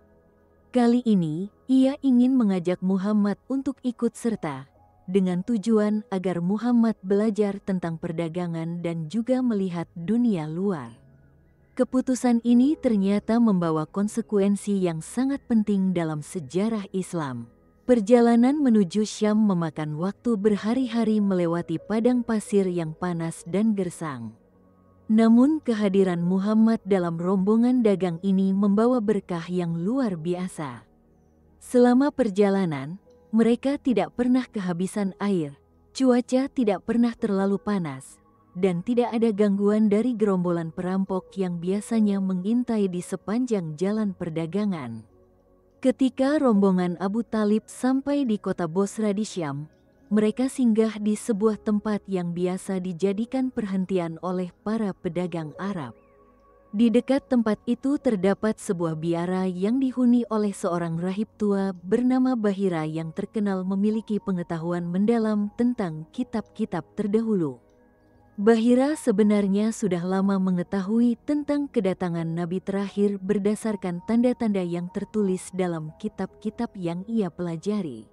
A: Kali ini, ia ingin mengajak Muhammad untuk ikut serta, dengan tujuan agar Muhammad belajar tentang perdagangan dan juga melihat dunia luar. Keputusan ini ternyata membawa konsekuensi yang sangat penting dalam sejarah Islam. Perjalanan menuju Syam memakan waktu berhari-hari melewati padang pasir yang panas dan gersang. Namun kehadiran Muhammad dalam rombongan dagang ini membawa berkah yang luar biasa. Selama perjalanan, mereka tidak pernah kehabisan air, cuaca tidak pernah terlalu panas, dan tidak ada gangguan dari gerombolan perampok yang biasanya mengintai di sepanjang jalan perdagangan. Ketika rombongan Abu Talib sampai di kota Bosra di Syam, mereka singgah di sebuah tempat yang biasa dijadikan perhentian oleh para pedagang Arab. Di dekat tempat itu terdapat sebuah biara yang dihuni oleh seorang rahib tua bernama Bahira yang terkenal memiliki pengetahuan mendalam tentang kitab-kitab terdahulu. Bahira sebenarnya sudah lama mengetahui tentang kedatangan Nabi terakhir berdasarkan tanda-tanda yang tertulis dalam kitab-kitab yang ia pelajari.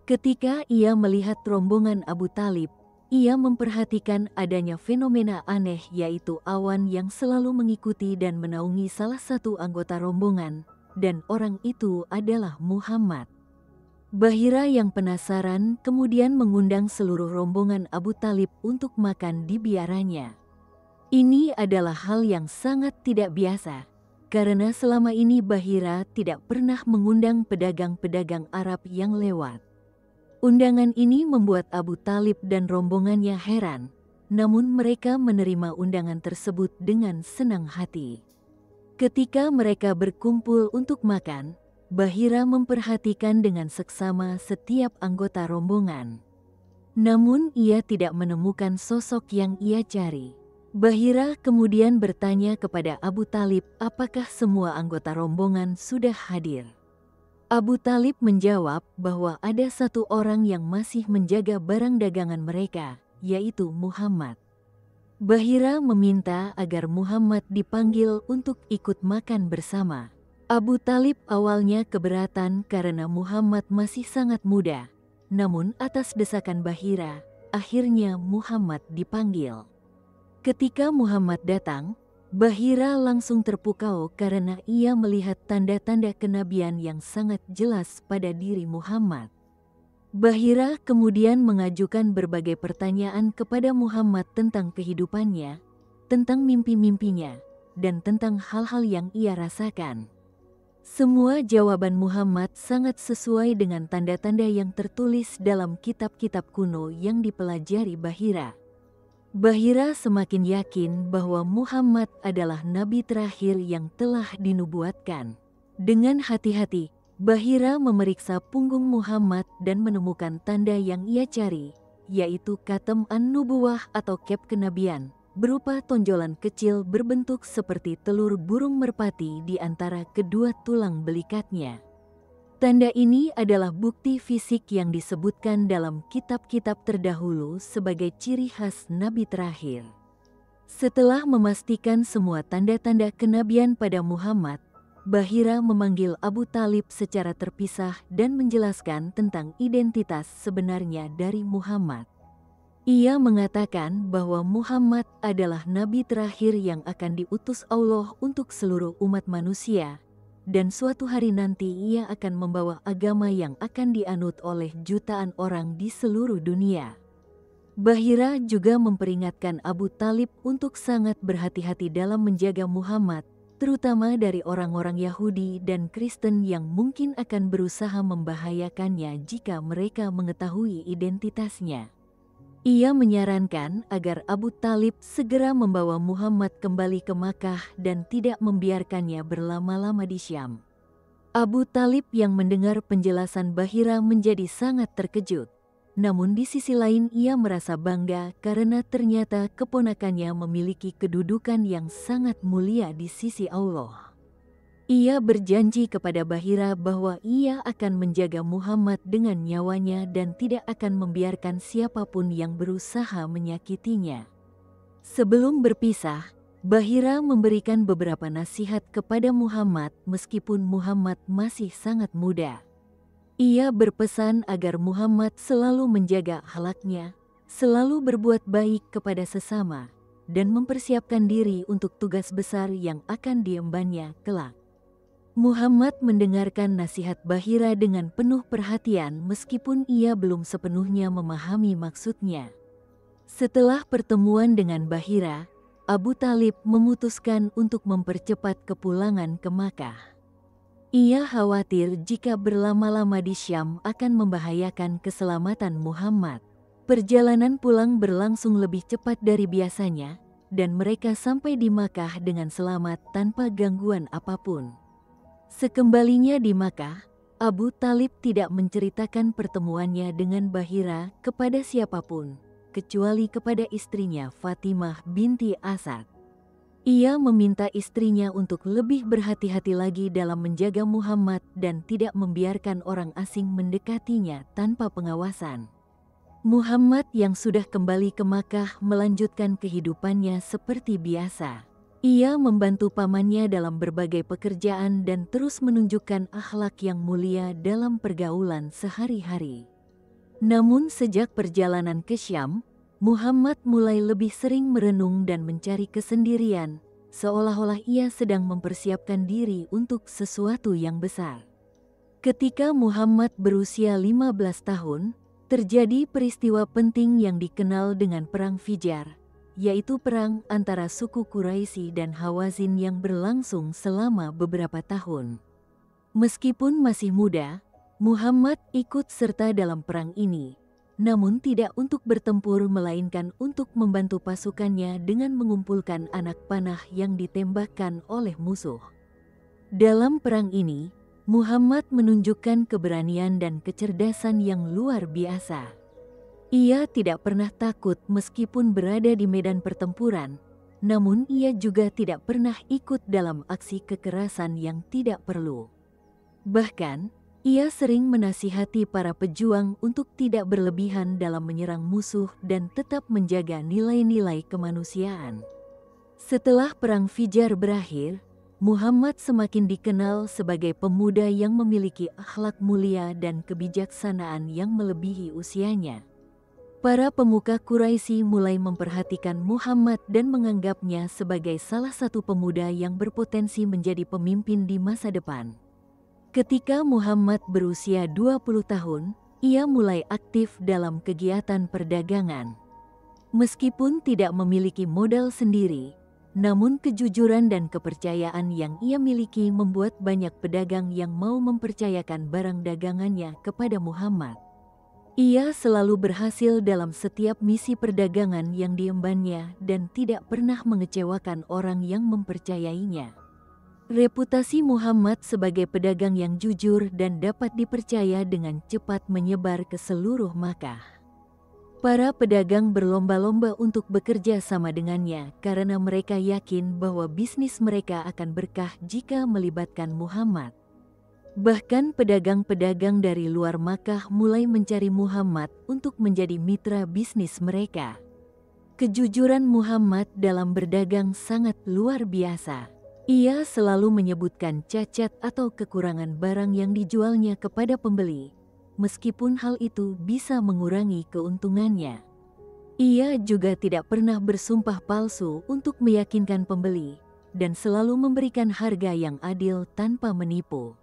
A: Ketika ia melihat rombongan Abu Talib, ia memperhatikan adanya fenomena aneh yaitu awan yang selalu mengikuti dan menaungi salah satu anggota rombongan, dan orang itu adalah Muhammad. Bahira yang penasaran kemudian mengundang seluruh rombongan Abu Talib untuk makan di biaranya. Ini adalah hal yang sangat tidak biasa, karena selama ini Bahira tidak pernah mengundang pedagang-pedagang Arab yang lewat. Undangan ini membuat Abu Talib dan rombongannya heran, namun mereka menerima undangan tersebut dengan senang hati. Ketika mereka berkumpul untuk makan, Bahira memperhatikan dengan seksama setiap anggota rombongan. Namun ia tidak menemukan sosok yang ia cari. Bahira kemudian bertanya kepada Abu Talib apakah semua anggota rombongan sudah hadir. Abu Talib menjawab bahwa ada satu orang yang masih menjaga barang dagangan mereka, yaitu Muhammad. Bahira meminta agar Muhammad dipanggil untuk ikut makan bersama. Abu Talib awalnya keberatan karena Muhammad masih sangat muda, namun atas desakan Bahira, akhirnya Muhammad dipanggil. Ketika Muhammad datang, Bahira langsung terpukau karena ia melihat tanda-tanda kenabian yang sangat jelas pada diri Muhammad. Bahira kemudian mengajukan berbagai pertanyaan kepada Muhammad tentang kehidupannya, tentang mimpi-mimpinya, dan tentang hal-hal yang ia rasakan. Semua jawaban Muhammad sangat sesuai dengan tanda-tanda yang tertulis dalam kitab-kitab kuno yang dipelajari Bahira. Bahira semakin yakin bahwa Muhammad adalah nabi terakhir yang telah dinubuatkan. Dengan hati-hati, Bahira memeriksa punggung Muhammad dan menemukan tanda yang ia cari, yaitu khatam an-nubuwah atau cap kenabian, berupa tonjolan kecil berbentuk seperti telur burung merpati di antara kedua tulang belikatnya. Tanda ini adalah bukti fisik yang disebutkan dalam kitab-kitab terdahulu sebagai ciri khas nabi terakhir. Setelah memastikan semua tanda-tanda kenabian pada Muhammad, Bahira memanggil Abu Talib secara terpisah dan menjelaskan tentang identitas sebenarnya dari Muhammad. Ia mengatakan bahwa Muhammad adalah nabi terakhir yang akan diutus Allah untuk seluruh umat manusia, dan suatu hari nanti ia akan membawa agama yang akan dianut oleh jutaan orang di seluruh dunia. Bahira juga memperingatkan Abu Talib untuk sangat berhati-hati dalam menjaga Muhammad, terutama dari orang-orang Yahudi dan Kristen yang mungkin akan berusaha membahayakannya jika mereka mengetahui identitasnya. Ia menyarankan agar Abu Talib segera membawa Muhammad kembali ke Makkah dan tidak membiarkannya berlama-lama di Syam. Abu Talib yang mendengar penjelasan Bahira menjadi sangat terkejut. Namun di sisi lain ia merasa bangga karena ternyata keponakannya memiliki kedudukan yang sangat mulia di sisi Allah. Ia berjanji kepada Bahira bahwa ia akan menjaga Muhammad dengan nyawanya dan tidak akan membiarkan siapapun yang berusaha menyakitinya. Sebelum berpisah, Bahira memberikan beberapa nasihat kepada Muhammad meskipun Muhammad masih sangat muda. Ia berpesan agar Muhammad selalu menjaga akhlaknya, selalu berbuat baik kepada sesama, dan mempersiapkan diri untuk tugas besar yang akan diembannya kelak. Muhammad mendengarkan nasihat Bahira dengan penuh perhatian meskipun ia belum sepenuhnya memahami maksudnya. Setelah pertemuan dengan Bahira, Abu Talib memutuskan untuk mempercepat kepulangan ke Makkah. Ia khawatir jika berlama-lama di Syam akan membahayakan keselamatan Muhammad. Perjalanan pulang berlangsung lebih cepat dari biasanya, dan mereka sampai di Makkah dengan selamat tanpa gangguan apapun. Sekembalinya di Makkah, Abu Talib tidak menceritakan pertemuannya dengan Bahira kepada siapapun, kecuali kepada istrinya Fatimah binti Asad. Ia meminta istrinya untuk lebih berhati-hati lagi dalam menjaga Muhammad dan tidak membiarkan orang asing mendekatinya tanpa pengawasan. Muhammad yang sudah kembali ke Makkah melanjutkan kehidupannya seperti biasa. Ia membantu pamannya dalam berbagai pekerjaan dan terus menunjukkan akhlak yang mulia dalam pergaulan sehari-hari. Namun sejak perjalanan ke Syam, Muhammad mulai lebih sering merenung dan mencari kesendirian, seolah-olah ia sedang mempersiapkan diri untuk sesuatu yang besar. Ketika Muhammad berusia 15 tahun, terjadi peristiwa penting yang dikenal dengan Perang Fijar, yaitu perang antara suku Quraisy dan Hawazin yang berlangsung selama beberapa tahun. Meskipun masih muda, Muhammad ikut serta dalam perang ini, namun tidak untuk bertempur melainkan untuk membantu pasukannya dengan mengumpulkan anak panah yang ditembakkan oleh musuh. Dalam perang ini, Muhammad menunjukkan keberanian dan kecerdasan yang luar biasa. Ia tidak pernah takut meskipun berada di medan pertempuran, namun ia juga tidak pernah ikut dalam aksi kekerasan yang tidak perlu. Bahkan, ia sering menasihati para pejuang untuk tidak berlebihan dalam menyerang musuh dan tetap menjaga nilai-nilai kemanusiaan. Setelah Perang Fijar berakhir, Muhammad semakin dikenal sebagai pemuda yang memiliki akhlak mulia dan kebijaksanaan yang melebihi usianya. Para pemuka Quraisy mulai memperhatikan Muhammad dan menganggapnya sebagai salah satu pemuda yang berpotensi menjadi pemimpin di masa depan. Ketika Muhammad berusia 20 tahun, ia mulai aktif dalam kegiatan perdagangan. Meskipun tidak memiliki modal sendiri, namun kejujuran dan kepercayaan yang ia miliki membuat banyak pedagang yang mau mempercayakan barang dagangannya kepada Muhammad. Ia selalu berhasil dalam setiap misi perdagangan yang diembannya dan tidak pernah mengecewakan orang yang mempercayainya. Reputasi Muhammad sebagai pedagang yang jujur dan dapat dipercaya dengan cepat menyebar ke seluruh Makkah. Para pedagang berlomba-lomba untuk bekerja sama dengannya karena mereka yakin bahwa bisnis mereka akan berkah jika melibatkan Muhammad. Bahkan pedagang-pedagang dari luar Makkah mulai mencari Muhammad untuk menjadi mitra bisnis mereka. Kejujuran Muhammad dalam berdagang sangat luar biasa. Ia selalu menyebutkan cacat atau kekurangan barang yang dijualnya kepada pembeli, meskipun hal itu bisa mengurangi keuntungannya. Ia juga tidak pernah bersumpah palsu untuk meyakinkan pembeli, dan selalu memberikan harga yang adil tanpa menipu.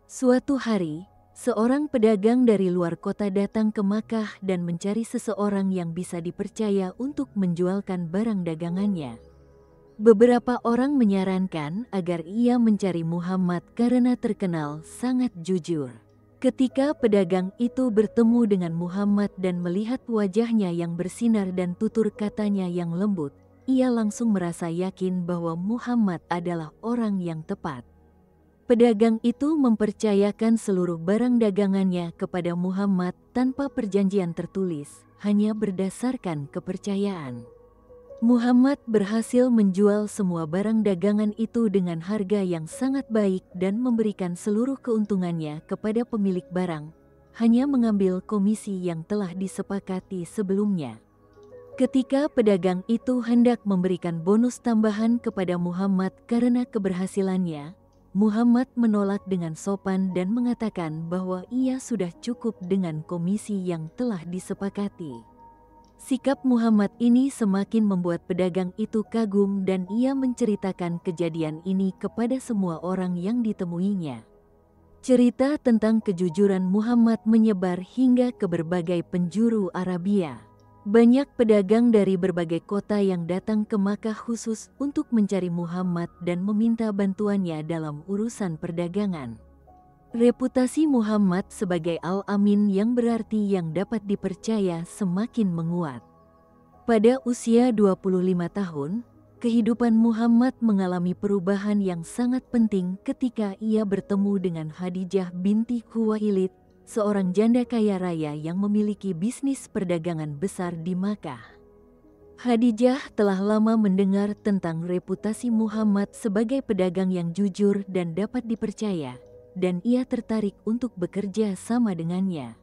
A: Suatu hari, seorang pedagang dari luar kota datang ke Makkah dan mencari seseorang yang bisa dipercaya untuk menjualkan barang dagangannya. Beberapa orang menyarankan agar ia mencari Muhammad karena terkenal sangat jujur. Ketika pedagang itu bertemu dengan Muhammad dan melihat wajahnya yang bersinar dan tutur katanya yang lembut, ia langsung merasa yakin bahwa Muhammad adalah orang yang tepat. Pedagang itu mempercayakan seluruh barang dagangannya kepada Muhammad tanpa perjanjian tertulis, hanya berdasarkan kepercayaan. Muhammad berhasil menjual semua barang dagangan itu dengan harga yang sangat baik dan memberikan seluruh keuntungannya kepada pemilik barang, hanya mengambil komisi yang telah disepakati sebelumnya. Ketika pedagang itu hendak memberikan bonus tambahan kepada Muhammad karena keberhasilannya, Muhammad menolak dengan sopan dan mengatakan bahwa ia sudah cukup dengan komisi yang telah disepakati. Sikap Muhammad ini semakin membuat pedagang itu kagum dan ia menceritakan kejadian ini kepada semua orang yang ditemuinya. Cerita tentang kejujuran Muhammad menyebar hingga ke berbagai penjuru Arabia. Banyak pedagang dari berbagai kota yang datang ke Makkah khusus untuk mencari Muhammad dan meminta bantuannya dalam urusan perdagangan. Reputasi Muhammad sebagai Al-Amin yang berarti yang dapat dipercaya semakin menguat. Pada usia 25 tahun, kehidupan Muhammad mengalami perubahan yang sangat penting ketika ia bertemu dengan Khadijah binti Khuwailid, seorang janda kaya raya yang memiliki bisnis perdagangan besar di Makkah. Khadijah telah lama mendengar tentang reputasi Muhammad sebagai pedagang yang jujur dan dapat dipercaya, dan ia tertarik untuk bekerja sama dengannya.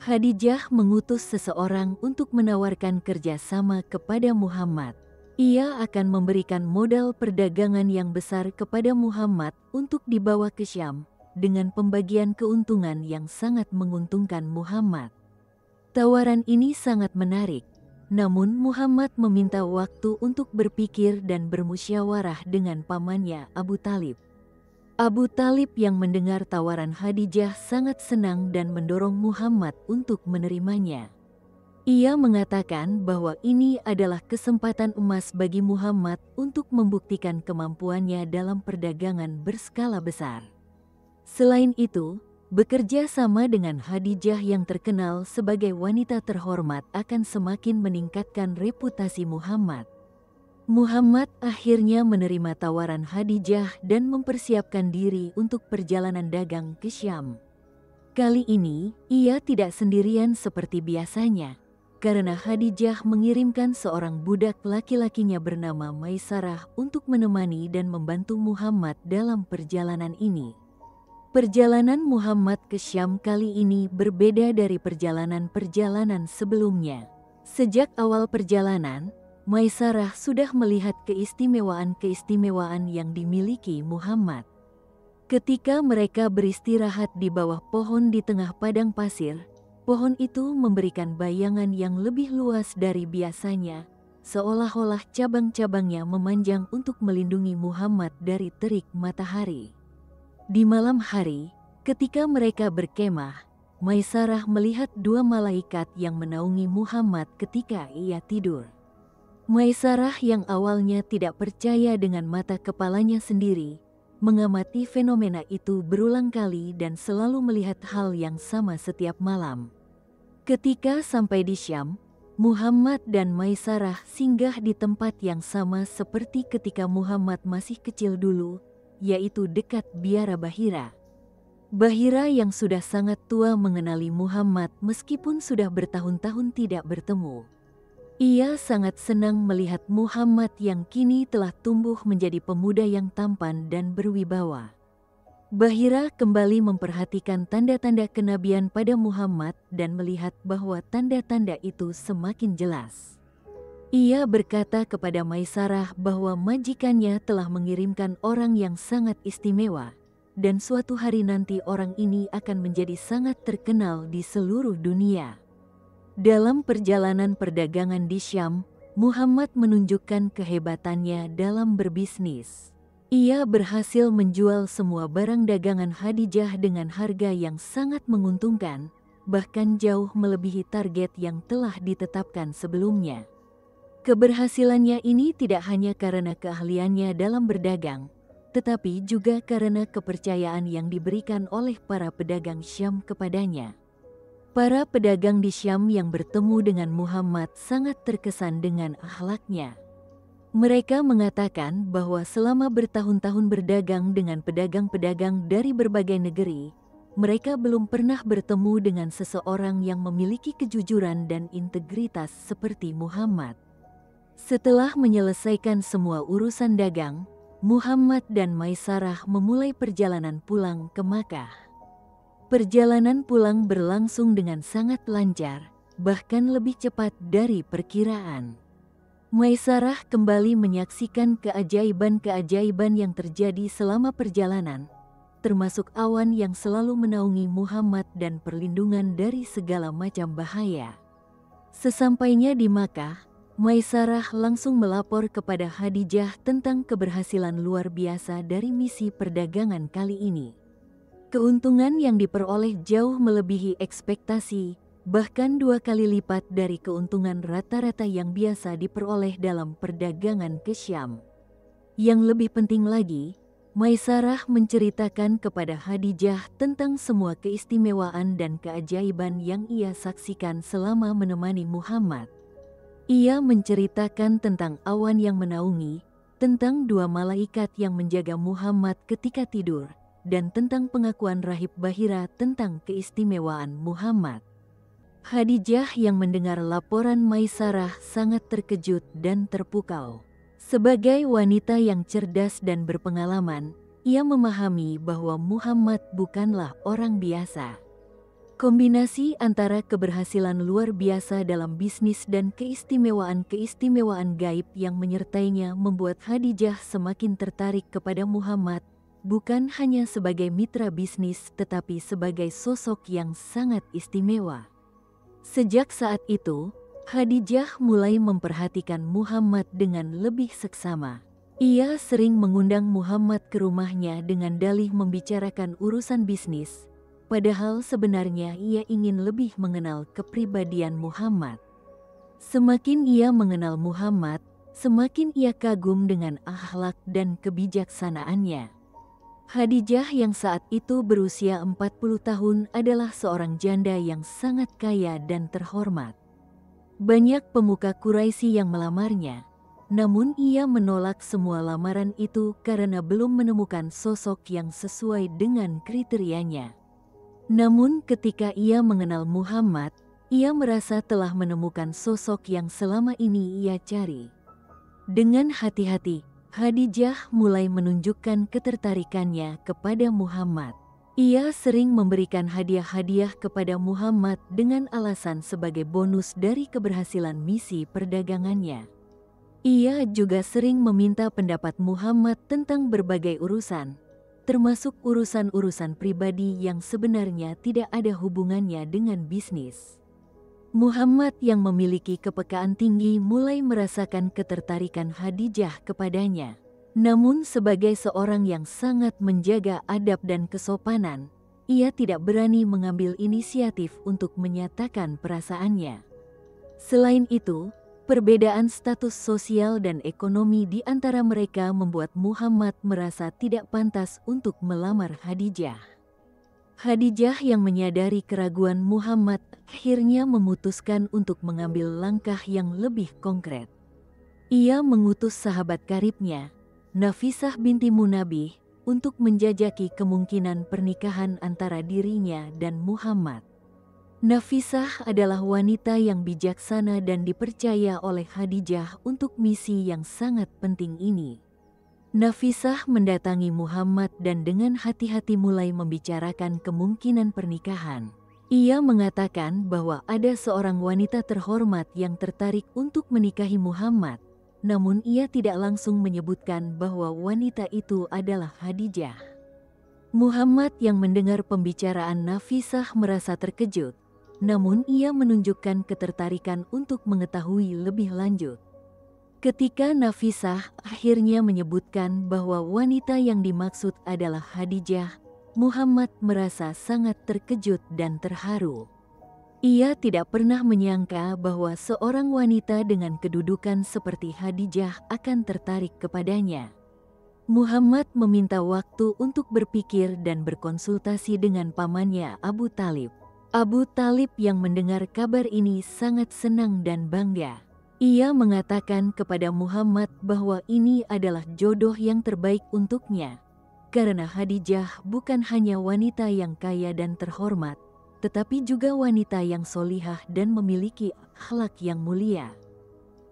A: Khadijah mengutus seseorang untuk menawarkan kerjasama kepada Muhammad. Ia akan memberikan modal perdagangan yang besar kepada Muhammad untuk dibawa ke Syam, dengan pembagian keuntungan yang sangat menguntungkan Muhammad. Tawaran ini sangat menarik, namun Muhammad meminta waktu untuk berpikir dan bermusyawarah dengan pamannya Abu Talib. Abu Talib yang mendengar tawaran Khadijah sangat senang dan mendorong Muhammad untuk menerimanya. Ia mengatakan bahwa ini adalah kesempatan emas bagi Muhammad untuk membuktikan kemampuannya dalam perdagangan berskala besar. Selain itu, bekerja sama dengan Khadijah yang terkenal sebagai wanita terhormat akan semakin meningkatkan reputasi Muhammad. Muhammad akhirnya menerima tawaran Khadijah dan mempersiapkan diri untuk perjalanan dagang ke Syam. Kali ini, ia tidak sendirian seperti biasanya, karena Khadijah mengirimkan seorang budak laki-lakinya bernama Maisarah untuk menemani dan membantu Muhammad dalam perjalanan ini. Perjalanan Muhammad ke Syam kali ini berbeda dari perjalanan-perjalanan sebelumnya. Sejak awal perjalanan, Maisarah sudah melihat keistimewaan-keistimewaan yang dimiliki Muhammad. Ketika mereka beristirahat di bawah pohon di tengah padang pasir, pohon itu memberikan bayangan yang lebih luas dari biasanya, seolah-olah cabang-cabangnya memanjang untuk melindungi Muhammad dari terik matahari. Di malam hari, ketika mereka berkemah, Maisarah melihat dua malaikat yang menaungi Muhammad ketika ia tidur. Maisarah yang awalnya tidak percaya dengan mata kepalanya sendiri, mengamati fenomena itu berulang kali dan selalu melihat hal yang sama setiap malam. Ketika sampai di Syam, Muhammad dan Maisarah singgah di tempat yang sama seperti ketika Muhammad masih kecil dulu, yaitu dekat biara Bahira. Bahira yang sudah sangat tua mengenali Muhammad meskipun sudah bertahun-tahun tidak bertemu. Ia sangat senang melihat Muhammad yang kini telah tumbuh menjadi pemuda yang tampan dan berwibawa. Bahira kembali memperhatikan tanda-tanda kenabian pada Muhammad dan melihat bahwa tanda-tanda itu semakin jelas. Ia berkata kepada Maisarah bahwa majikannya telah mengirimkan orang yang sangat istimewa, dan suatu hari nanti orang ini akan menjadi sangat terkenal di seluruh dunia. Dalam perjalanan perdagangan di Syam, Muhammad menunjukkan kehebatannya dalam berbisnis. Ia berhasil menjual semua barang dagangan Khadijah dengan harga yang sangat menguntungkan, bahkan jauh melebihi target yang telah ditetapkan sebelumnya. Keberhasilannya ini tidak hanya karena keahliannya dalam berdagang, tetapi juga karena kepercayaan yang diberikan oleh para pedagang Syam kepadanya. Para pedagang di Syam yang bertemu dengan Muhammad sangat terkesan dengan akhlaknya. Mereka mengatakan bahwa selama bertahun-tahun berdagang dengan pedagang-pedagang dari berbagai negeri, mereka belum pernah bertemu dengan seseorang yang memiliki kejujuran dan integritas seperti Muhammad. Setelah menyelesaikan semua urusan dagang, Muhammad dan Maisarah memulai perjalanan pulang ke Makkah. Perjalanan pulang berlangsung dengan sangat lancar, bahkan lebih cepat dari perkiraan. Maisarah kembali menyaksikan keajaiban-keajaiban yang terjadi selama perjalanan, termasuk awan yang selalu menaungi Muhammad dan perlindungan dari segala macam bahaya. Sesampainya di Makkah, Maisarah langsung melapor kepada Khadijah tentang keberhasilan luar biasa dari misi perdagangan kali ini. Keuntungan yang diperoleh jauh melebihi ekspektasi, bahkan 2 kali lipat dari keuntungan rata-rata yang biasa diperoleh dalam perdagangan ke Syam. Yang lebih penting lagi, Maisarah menceritakan kepada Khadijah tentang semua keistimewaan dan keajaiban yang ia saksikan selama menemani Muhammad. Ia menceritakan tentang awan yang menaungi, tentang 2 malaikat yang menjaga Muhammad ketika tidur, dan tentang pengakuan Rahib Bahira tentang keistimewaan Muhammad. Khadijah yang mendengar laporan Maisarah sangat terkejut dan terpukau. Sebagai wanita yang cerdas dan berpengalaman, ia memahami bahwa Muhammad bukanlah orang biasa. Kombinasi antara keberhasilan luar biasa dalam bisnis dan keistimewaan-keistimewaan gaib yang menyertainya membuat Khadijah semakin tertarik kepada Muhammad, bukan hanya sebagai mitra bisnis tetapi sebagai sosok yang sangat istimewa. Sejak saat itu, Khadijah mulai memperhatikan Muhammad dengan lebih seksama. Ia sering mengundang Muhammad ke rumahnya dengan dalih membicarakan urusan bisnis, padahal sebenarnya ia ingin lebih mengenal kepribadian Muhammad. Semakin ia mengenal Muhammad, semakin ia kagum dengan akhlak dan kebijaksanaannya. Khadijah yang saat itu berusia 40 tahun adalah seorang janda yang sangat kaya dan terhormat. Banyak pemuka Quraisy yang melamarnya, namun ia menolak semua lamaran itu karena belum menemukan sosok yang sesuai dengan kriterianya. Namun ketika ia mengenal Muhammad, ia merasa telah menemukan sosok yang selama ini ia cari. Dengan hati-hati, Khadijah mulai menunjukkan ketertarikannya kepada Muhammad. Ia sering memberikan hadiah-hadiah kepada Muhammad dengan alasan sebagai bonus dari keberhasilan misi perdagangannya. Ia juga sering meminta pendapat Muhammad tentang berbagai urusan, termasuk urusan-urusan pribadi yang sebenarnya tidak ada hubungannya dengan bisnis. Muhammad yang memiliki kepekaan tinggi mulai merasakan ketertarikan Khadijah kepadanya. Namun sebagai seorang yang sangat menjaga adab dan kesopanan, ia tidak berani mengambil inisiatif untuk menyatakan perasaannya. Selain itu, perbedaan status sosial dan ekonomi di antara mereka membuat Muhammad merasa tidak pantas untuk melamar Khadijah. Khadijah yang menyadari keraguan Muhammad akhirnya memutuskan untuk mengambil langkah yang lebih konkret. Ia mengutus sahabat karibnya, Nafisah binti Munabih, untuk menjajaki kemungkinan pernikahan antara dirinya dan Muhammad. Nafisah adalah wanita yang bijaksana dan dipercaya oleh Khadijah untuk misi yang sangat penting ini. Nafisah mendatangi Muhammad dan dengan hati-hati mulai membicarakan kemungkinan pernikahan. Ia mengatakan bahwa ada seorang wanita terhormat yang tertarik untuk menikahi Muhammad, namun ia tidak langsung menyebutkan bahwa wanita itu adalah Khadijah. Muhammad yang mendengar pembicaraan Nafisah merasa terkejut. namun ia menunjukkan ketertarikan untuk mengetahui lebih lanjut. Ketika Nafisah akhirnya menyebutkan bahwa wanita yang dimaksud adalah Khadijah, Muhammad merasa sangat terkejut dan terharu. Ia tidak pernah menyangka bahwa seorang wanita dengan kedudukan seperti Khadijah akan tertarik kepadanya. Muhammad meminta waktu untuk berpikir dan berkonsultasi dengan pamannya Abu Talib. Abu Talib yang mendengar kabar ini sangat senang dan bangga. Ia mengatakan kepada Muhammad bahwa ini adalah jodoh yang terbaik untuknya. Karena Khadijah bukan hanya wanita yang kaya dan terhormat, tetapi juga wanita yang solihah dan memiliki akhlak yang mulia.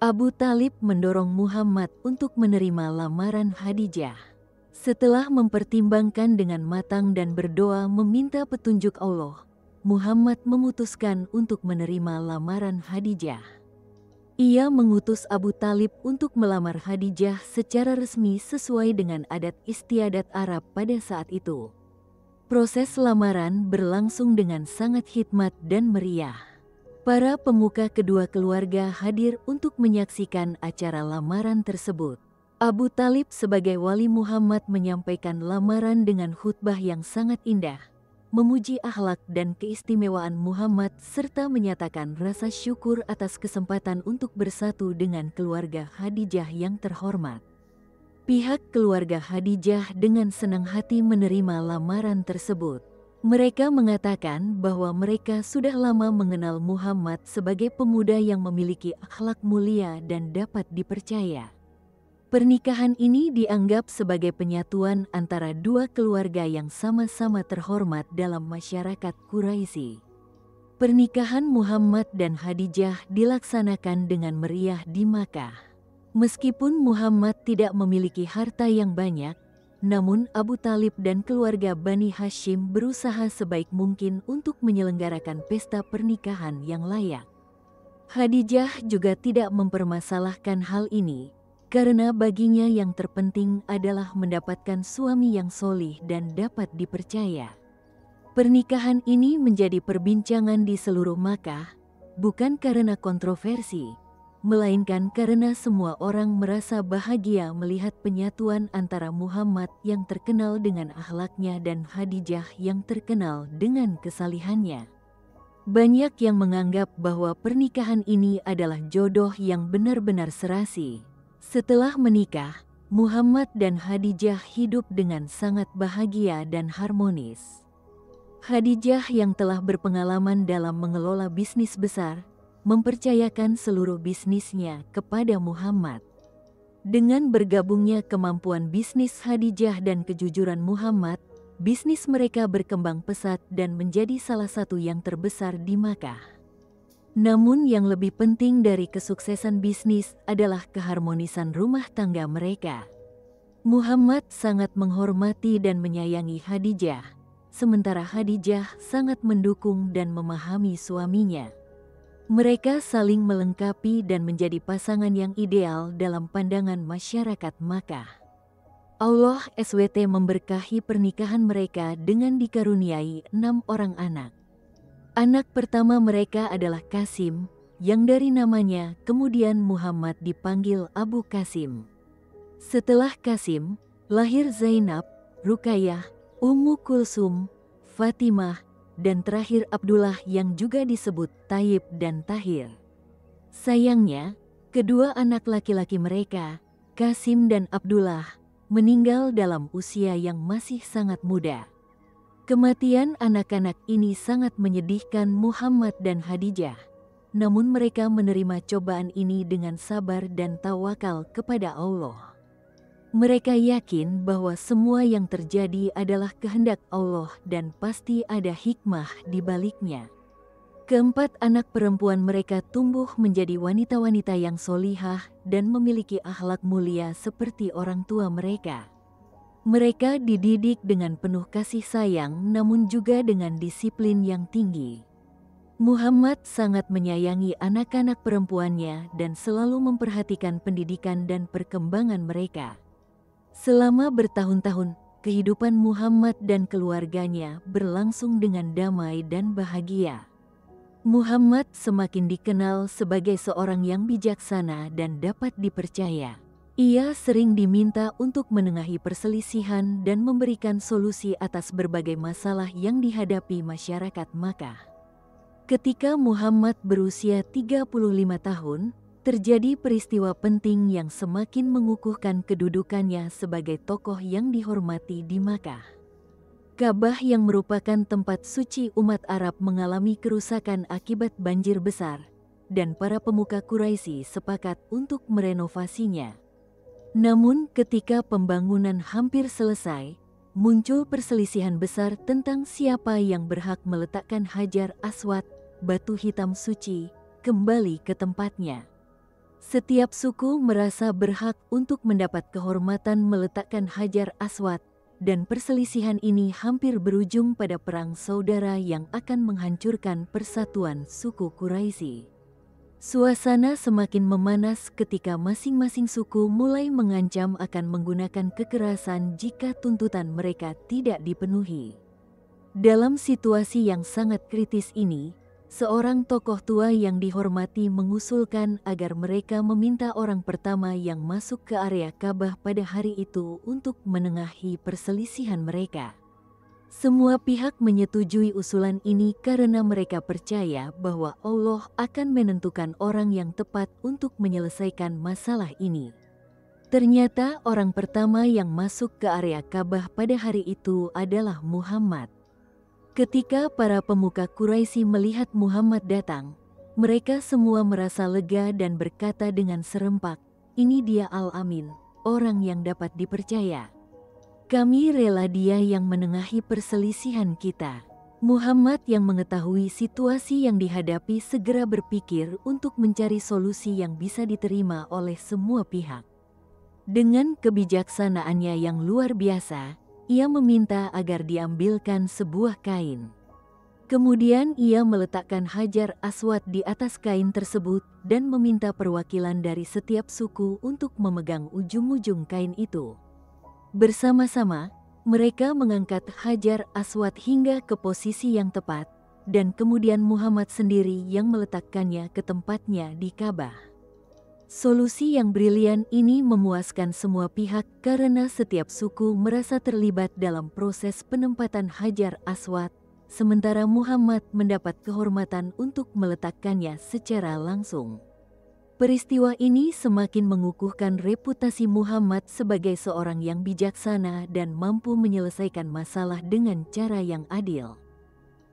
A: Abu Talib mendorong Muhammad untuk menerima lamaran Khadijah. Setelah mempertimbangkan dengan matang dan berdoa meminta petunjuk Allah, Muhammad memutuskan untuk menerima lamaran Khadijah. Ia mengutus Abu Talib untuk melamar Khadijah secara resmi sesuai dengan adat istiadat Arab pada saat itu. Proses lamaran berlangsung dengan sangat hikmat dan meriah. Para pemuka kedua keluarga hadir untuk menyaksikan acara lamaran tersebut. Abu Talib sebagai wali Muhammad menyampaikan lamaran dengan khutbah yang sangat indah, memuji akhlak dan keistimewaan Muhammad serta menyatakan rasa syukur atas kesempatan untuk bersatu dengan keluarga Khadijah yang terhormat. Pihak keluarga Khadijah dengan senang hati menerima lamaran tersebut. Mereka mengatakan bahwa mereka sudah lama mengenal Muhammad sebagai pemuda yang memiliki akhlak mulia dan dapat dipercaya. Pernikahan ini dianggap sebagai penyatuan antara dua keluarga yang sama-sama terhormat dalam masyarakat Quraisy. Pernikahan Muhammad dan Khadijah dilaksanakan dengan meriah di Makkah. Meskipun Muhammad tidak memiliki harta yang banyak, namun Abu Talib dan keluarga Bani Hashim berusaha sebaik mungkin untuk menyelenggarakan pesta pernikahan yang layak. Khadijah juga tidak mempermasalahkan hal ini, karena baginya yang terpenting adalah mendapatkan suami yang solih dan dapat dipercaya. Pernikahan ini menjadi perbincangan di seluruh Makkah, bukan karena kontroversi, melainkan karena semua orang merasa bahagia melihat penyatuan antara Muhammad yang terkenal dengan akhlaknya dan Khadijah yang terkenal dengan kesalihannya. Banyak yang menganggap bahwa pernikahan ini adalah jodoh yang benar-benar serasi. Setelah menikah, Muhammad dan Khadijah hidup dengan sangat bahagia dan harmonis. Khadijah yang telah berpengalaman dalam mengelola bisnis besar, mempercayakan seluruh bisnisnya kepada Muhammad. Dengan bergabungnya kemampuan bisnis Khadijah dan kejujuran Muhammad, bisnis mereka berkembang pesat dan menjadi salah satu yang terbesar di Makkah. Namun yang lebih penting dari kesuksesan bisnis adalah keharmonisan rumah tangga mereka. Muhammad sangat menghormati dan menyayangi Khadijah, sementara Khadijah sangat mendukung dan memahami suaminya. Mereka saling melengkapi dan menjadi pasangan yang ideal dalam pandangan masyarakat Makkah. Allah SWT memberkahi pernikahan mereka dengan dikaruniai 6 orang anak. Anak pertama mereka adalah Qasim, yang dari namanya kemudian Muhammad dipanggil Abu Qasim. Setelah Qasim, lahir Zainab, Ruqayyah, Ummu Kulsum, Fatimah, dan terakhir Abdullah yang juga disebut Taib dan Tahir. Sayangnya, kedua anak laki-laki mereka, Qasim dan Abdullah, meninggal dalam usia yang masih sangat muda. Kematian anak-anak ini sangat menyedihkan Muhammad dan Khadijah, namun mereka menerima cobaan ini dengan sabar dan tawakal kepada Allah. Mereka yakin bahwa semua yang terjadi adalah kehendak Allah dan pasti ada hikmah di baliknya. Keempat anak perempuan mereka tumbuh menjadi wanita-wanita yang solihah dan memiliki akhlak mulia seperti orang tua mereka. Mereka dididik dengan penuh kasih sayang namun juga dengan disiplin yang tinggi. Muhammad sangat menyayangi anak-anak perempuannya dan selalu memperhatikan pendidikan dan perkembangan mereka. Selama bertahun-tahun, kehidupan Muhammad dan keluarganya berlangsung dengan damai dan bahagia. Muhammad semakin dikenal sebagai seorang yang bijaksana dan dapat dipercaya. Ia sering diminta untuk menengahi perselisihan dan memberikan solusi atas berbagai masalah yang dihadapi masyarakat Makkah. Ketika Muhammad berusia 35 tahun, terjadi peristiwa penting yang semakin mengukuhkan kedudukannya sebagai tokoh yang dihormati di Makkah. Ka'bah yang merupakan tempat suci umat Arab mengalami kerusakan akibat banjir besar, dan para pemuka Quraisy sepakat untuk merenovasinya. Namun ketika pembangunan hampir selesai, muncul perselisihan besar tentang siapa yang berhak meletakkan Hajar Aswad, batu hitam suci, kembali ke tempatnya. Setiap suku merasa berhak untuk mendapat kehormatan meletakkan Hajar Aswad, dan perselisihan ini hampir berujung pada perang saudara yang akan menghancurkan persatuan suku Quraisy. Suasana semakin memanas ketika masing-masing suku mulai mengancam akan menggunakan kekerasan jika tuntutan mereka tidak dipenuhi. Dalam situasi yang sangat kritis ini, seorang tokoh tua yang dihormati mengusulkan agar mereka meminta orang pertama yang masuk ke area Ka'bah pada hari itu untuk menengahi perselisihan mereka. Semua pihak menyetujui usulan ini karena mereka percaya bahwa Allah akan menentukan orang yang tepat untuk menyelesaikan masalah ini. Ternyata orang pertama yang masuk ke area Ka'bah pada hari itu adalah Muhammad. Ketika para pemuka Quraisy melihat Muhammad datang, mereka semua merasa lega dan berkata dengan serempak, "Ini dia Al-Amin, orang yang dapat dipercaya. Kami rela dia yang menengahi perselisihan kita." Muhammad yang mengetahui situasi yang dihadapi segera berpikir untuk mencari solusi yang bisa diterima oleh semua pihak. Dengan kebijaksanaannya yang luar biasa, ia meminta agar diambilkan sebuah kain. Kemudian ia meletakkan Hajar Aswad di atas kain tersebut dan meminta perwakilan dari setiap suku untuk memegang ujung-ujung kain itu. Bersama-sama, mereka mengangkat Hajar Aswad hingga ke posisi yang tepat, dan kemudian Muhammad sendiri yang meletakkannya ke tempatnya di Ka'bah. Solusi yang brilian ini memuaskan semua pihak karena setiap suku merasa terlibat dalam proses penempatan Hajar Aswad, sementara Muhammad mendapat kehormatan untuk meletakkannya secara langsung. Peristiwa ini semakin mengukuhkan reputasi Muhammad sebagai seorang yang bijaksana dan mampu menyelesaikan masalah dengan cara yang adil.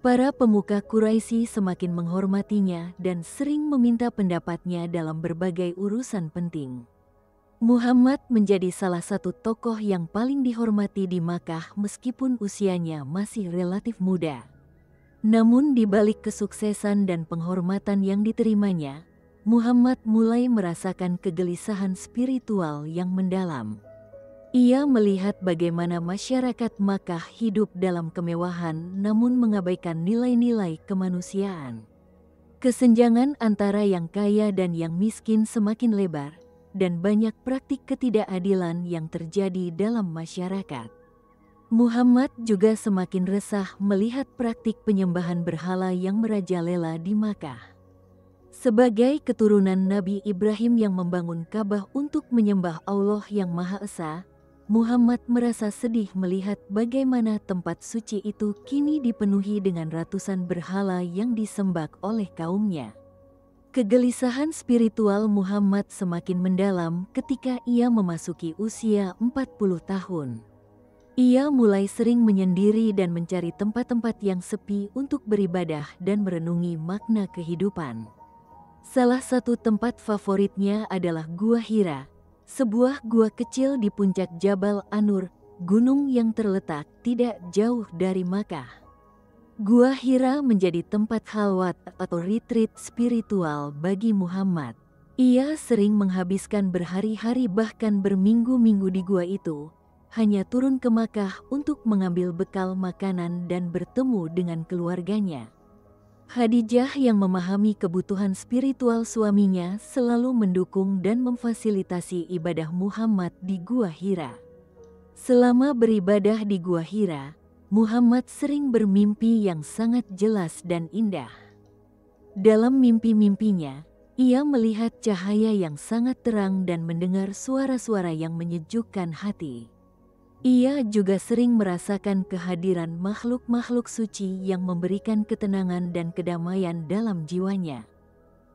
A: Para pemuka Quraisy semakin menghormatinya dan sering meminta pendapatnya dalam berbagai urusan penting. Muhammad menjadi salah satu tokoh yang paling dihormati di Makkah meskipun usianya masih relatif muda. Namun di balik kesuksesan dan penghormatan yang diterimanya, Muhammad mulai merasakan kegelisahan spiritual yang mendalam. Ia melihat bagaimana masyarakat Makkah hidup dalam kemewahan namun mengabaikan nilai-nilai kemanusiaan. Kesenjangan antara yang kaya dan yang miskin semakin lebar, dan banyak praktik ketidakadilan yang terjadi dalam masyarakat. Muhammad juga semakin resah melihat praktik penyembahan berhala yang merajalela di Makkah. Sebagai keturunan Nabi Ibrahim yang membangun Ka'bah untuk menyembah Allah yang Maha Esa, Muhammad merasa sedih melihat bagaimana tempat suci itu kini dipenuhi dengan ratusan berhala yang disembah oleh kaumnya. Kegelisahan spiritual Muhammad semakin mendalam ketika ia memasuki usia 40 tahun. Ia mulai sering menyendiri dan mencari tempat-tempat yang sepi untuk beribadah dan merenungi makna kehidupan. Salah satu tempat favoritnya adalah Gua Hira, sebuah gua kecil di puncak Jabal An-Nur, gunung yang terletak tidak jauh dari Makkah. Gua Hira menjadi tempat khalwat atau retreat spiritual bagi Muhammad. Ia sering menghabiskan berhari-hari bahkan berminggu-minggu di gua itu, hanya turun ke Makkah untuk mengambil bekal makanan dan bertemu dengan keluarganya. Khadijah yang memahami kebutuhan spiritual suaminya selalu mendukung dan memfasilitasi ibadah Muhammad di Gua Hira. Selama beribadah di Gua Hira, Muhammad sering bermimpi yang sangat jelas dan indah. Dalam mimpi-mimpinya, ia melihat cahaya yang sangat terang dan mendengar suara-suara yang menyejukkan hati. Ia juga sering merasakan kehadiran makhluk-makhluk suci yang memberikan ketenangan dan kedamaian dalam jiwanya.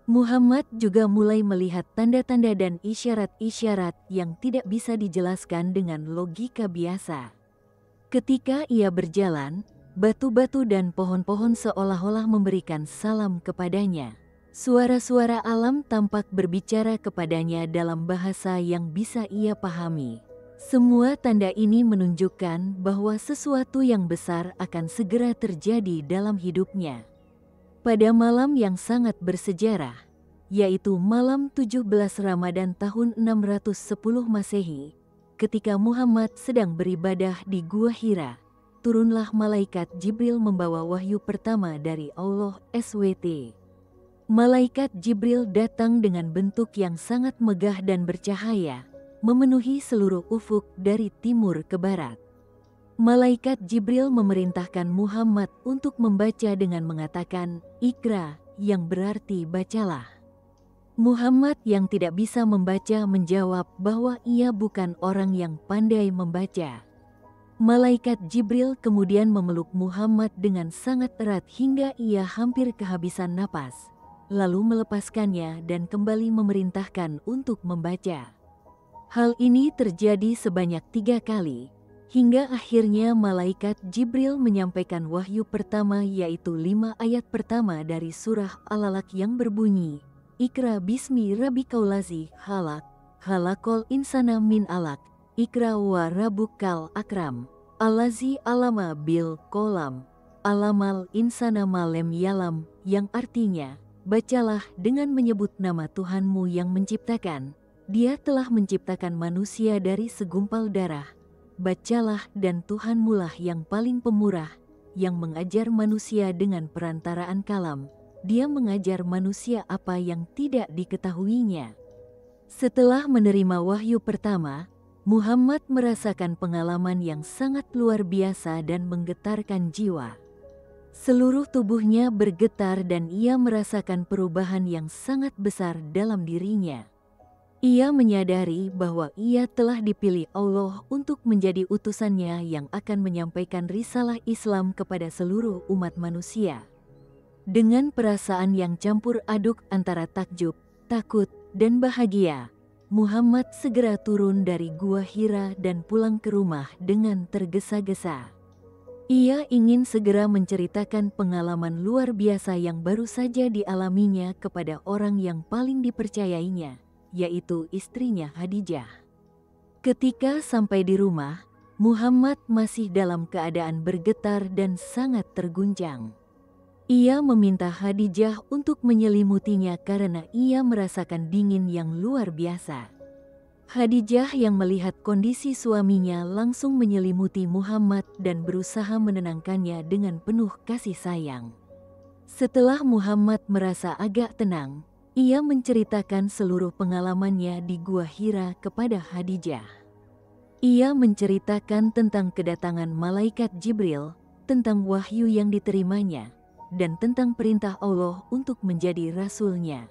A: Muhammad juga mulai melihat tanda-tanda dan isyarat-isyarat yang tidak bisa dijelaskan dengan logika biasa. Ketika ia berjalan, batu-batu dan pohon-pohon seolah-olah memberikan salam kepadanya. Suara-suara alam tampak berbicara kepadanya dalam bahasa yang bisa ia pahami. Semua tanda ini menunjukkan bahwa sesuatu yang besar akan segera terjadi dalam hidupnya. Pada malam yang sangat bersejarah, yaitu malam 17 Ramadan tahun 610 Masehi, ketika Muhammad sedang beribadah di Gua Hira, turunlah malaikat Jibril membawa wahyu pertama dari Allah SWT. Malaikat Jibril datang dengan bentuk yang sangat megah dan bercahaya, memenuhi seluruh ufuk dari timur ke barat. Malaikat Jibril memerintahkan Muhammad untuk membaca dengan mengatakan, "Iqra," yang berarti bacalah. Muhammad yang tidak bisa membaca menjawab bahwa ia bukan orang yang pandai membaca. Malaikat Jibril kemudian memeluk Muhammad dengan sangat erat hingga ia hampir kehabisan napas, lalu melepaskannya dan kembali memerintahkan untuk membaca. Hal ini terjadi sebanyak 3 kali, hingga akhirnya malaikat Jibril menyampaikan wahyu pertama yaitu 5 ayat pertama dari surah Al-Alaq yang berbunyi, "Iqra bismi rabbikal ladzi khalaq, khalaqal insana min alaq, Iqra wa rabbukal akram, allazi alama bil qalam, alamal insana ma lam yalam," yang artinya, bacalah dengan menyebut nama Tuhanmu yang menciptakan. Dia telah menciptakan manusia dari segumpal darah. Bacalah dan Tuhanmulah yang paling pemurah, yang mengajar manusia dengan perantaraan kalam. Dia mengajar manusia apa yang tidak diketahuinya. Setelah menerima wahyu pertama, Muhammad merasakan pengalaman yang sangat luar biasa dan menggetarkan jiwa. Seluruh tubuhnya bergetar dan ia merasakan perubahan yang sangat besar dalam dirinya. Ia menyadari bahwa ia telah dipilih Allah untuk menjadi utusannya yang akan menyampaikan risalah Islam kepada seluruh umat manusia. Dengan perasaan yang campur aduk antara takjub, takut, dan bahagia, Muhammad segera turun dari Gua Hira dan pulang ke rumah dengan tergesa-gesa. Ia ingin segera menceritakan pengalaman luar biasa yang baru saja dialaminya kepada orang yang paling dipercayainya, yaitu istrinya Khadijah. Ketika sampai di rumah, Muhammad masih dalam keadaan bergetar dan sangat terguncang. Ia meminta Khadijah untuk menyelimutinya karena ia merasakan dingin yang luar biasa. Khadijah yang melihat kondisi suaminya langsung menyelimuti Muhammad dan berusaha menenangkannya dengan penuh kasih sayang. Setelah Muhammad merasa agak tenang, ia menceritakan seluruh pengalamannya di Gua Hira kepada Khadijah. Ia menceritakan tentang kedatangan malaikat Jibril, tentang wahyu yang diterimanya, dan tentang perintah Allah untuk menjadi rasulnya.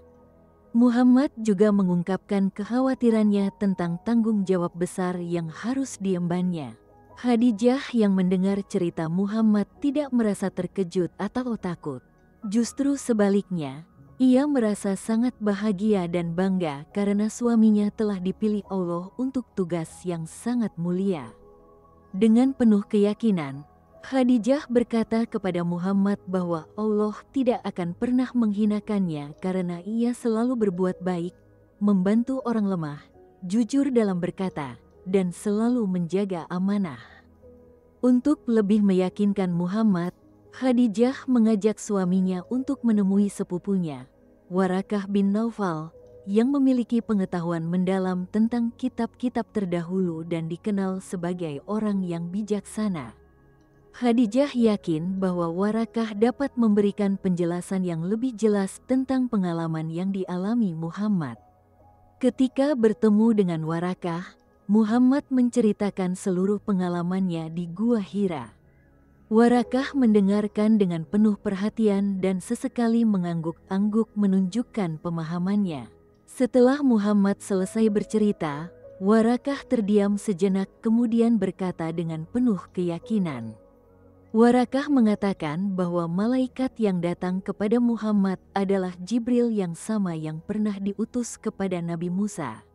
A: Muhammad juga mengungkapkan kekhawatirannya tentang tanggung jawab besar yang harus diembannya. Khadijah yang mendengar cerita Muhammad tidak merasa terkejut atau takut. Justru sebaliknya, ia merasa sangat bahagia dan bangga karena suaminya telah dipilih Allah untuk tugas yang sangat mulia. Dengan penuh keyakinan, Khadijah berkata kepada Muhammad bahwa Allah tidak akan pernah menghinakannya karena ia selalu berbuat baik, membantu orang lemah, jujur dalam berkata, dan selalu menjaga amanah. Untuk lebih meyakinkan Muhammad, Khadijah mengajak suaminya untuk menemui sepupunya, Warakah bin Naufal, yang memiliki pengetahuan mendalam tentang kitab-kitab terdahulu dan dikenal sebagai orang yang bijaksana. Khadijah yakin bahwa Warakah dapat memberikan penjelasan yang lebih jelas tentang pengalaman yang dialami Muhammad. Ketika bertemu dengan Warakah, Muhammad menceritakan seluruh pengalamannya di Gua Hira. Warakah mendengarkan dengan penuh perhatian dan sesekali mengangguk-angguk menunjukkan pemahamannya. Setelah Muhammad selesai bercerita, Warakah terdiam sejenak kemudian berkata dengan penuh keyakinan. Warakah mengatakan bahwa malaikat yang datang kepada Muhammad adalah Jibril yang sama yang pernah diutus kepada Nabi Musa.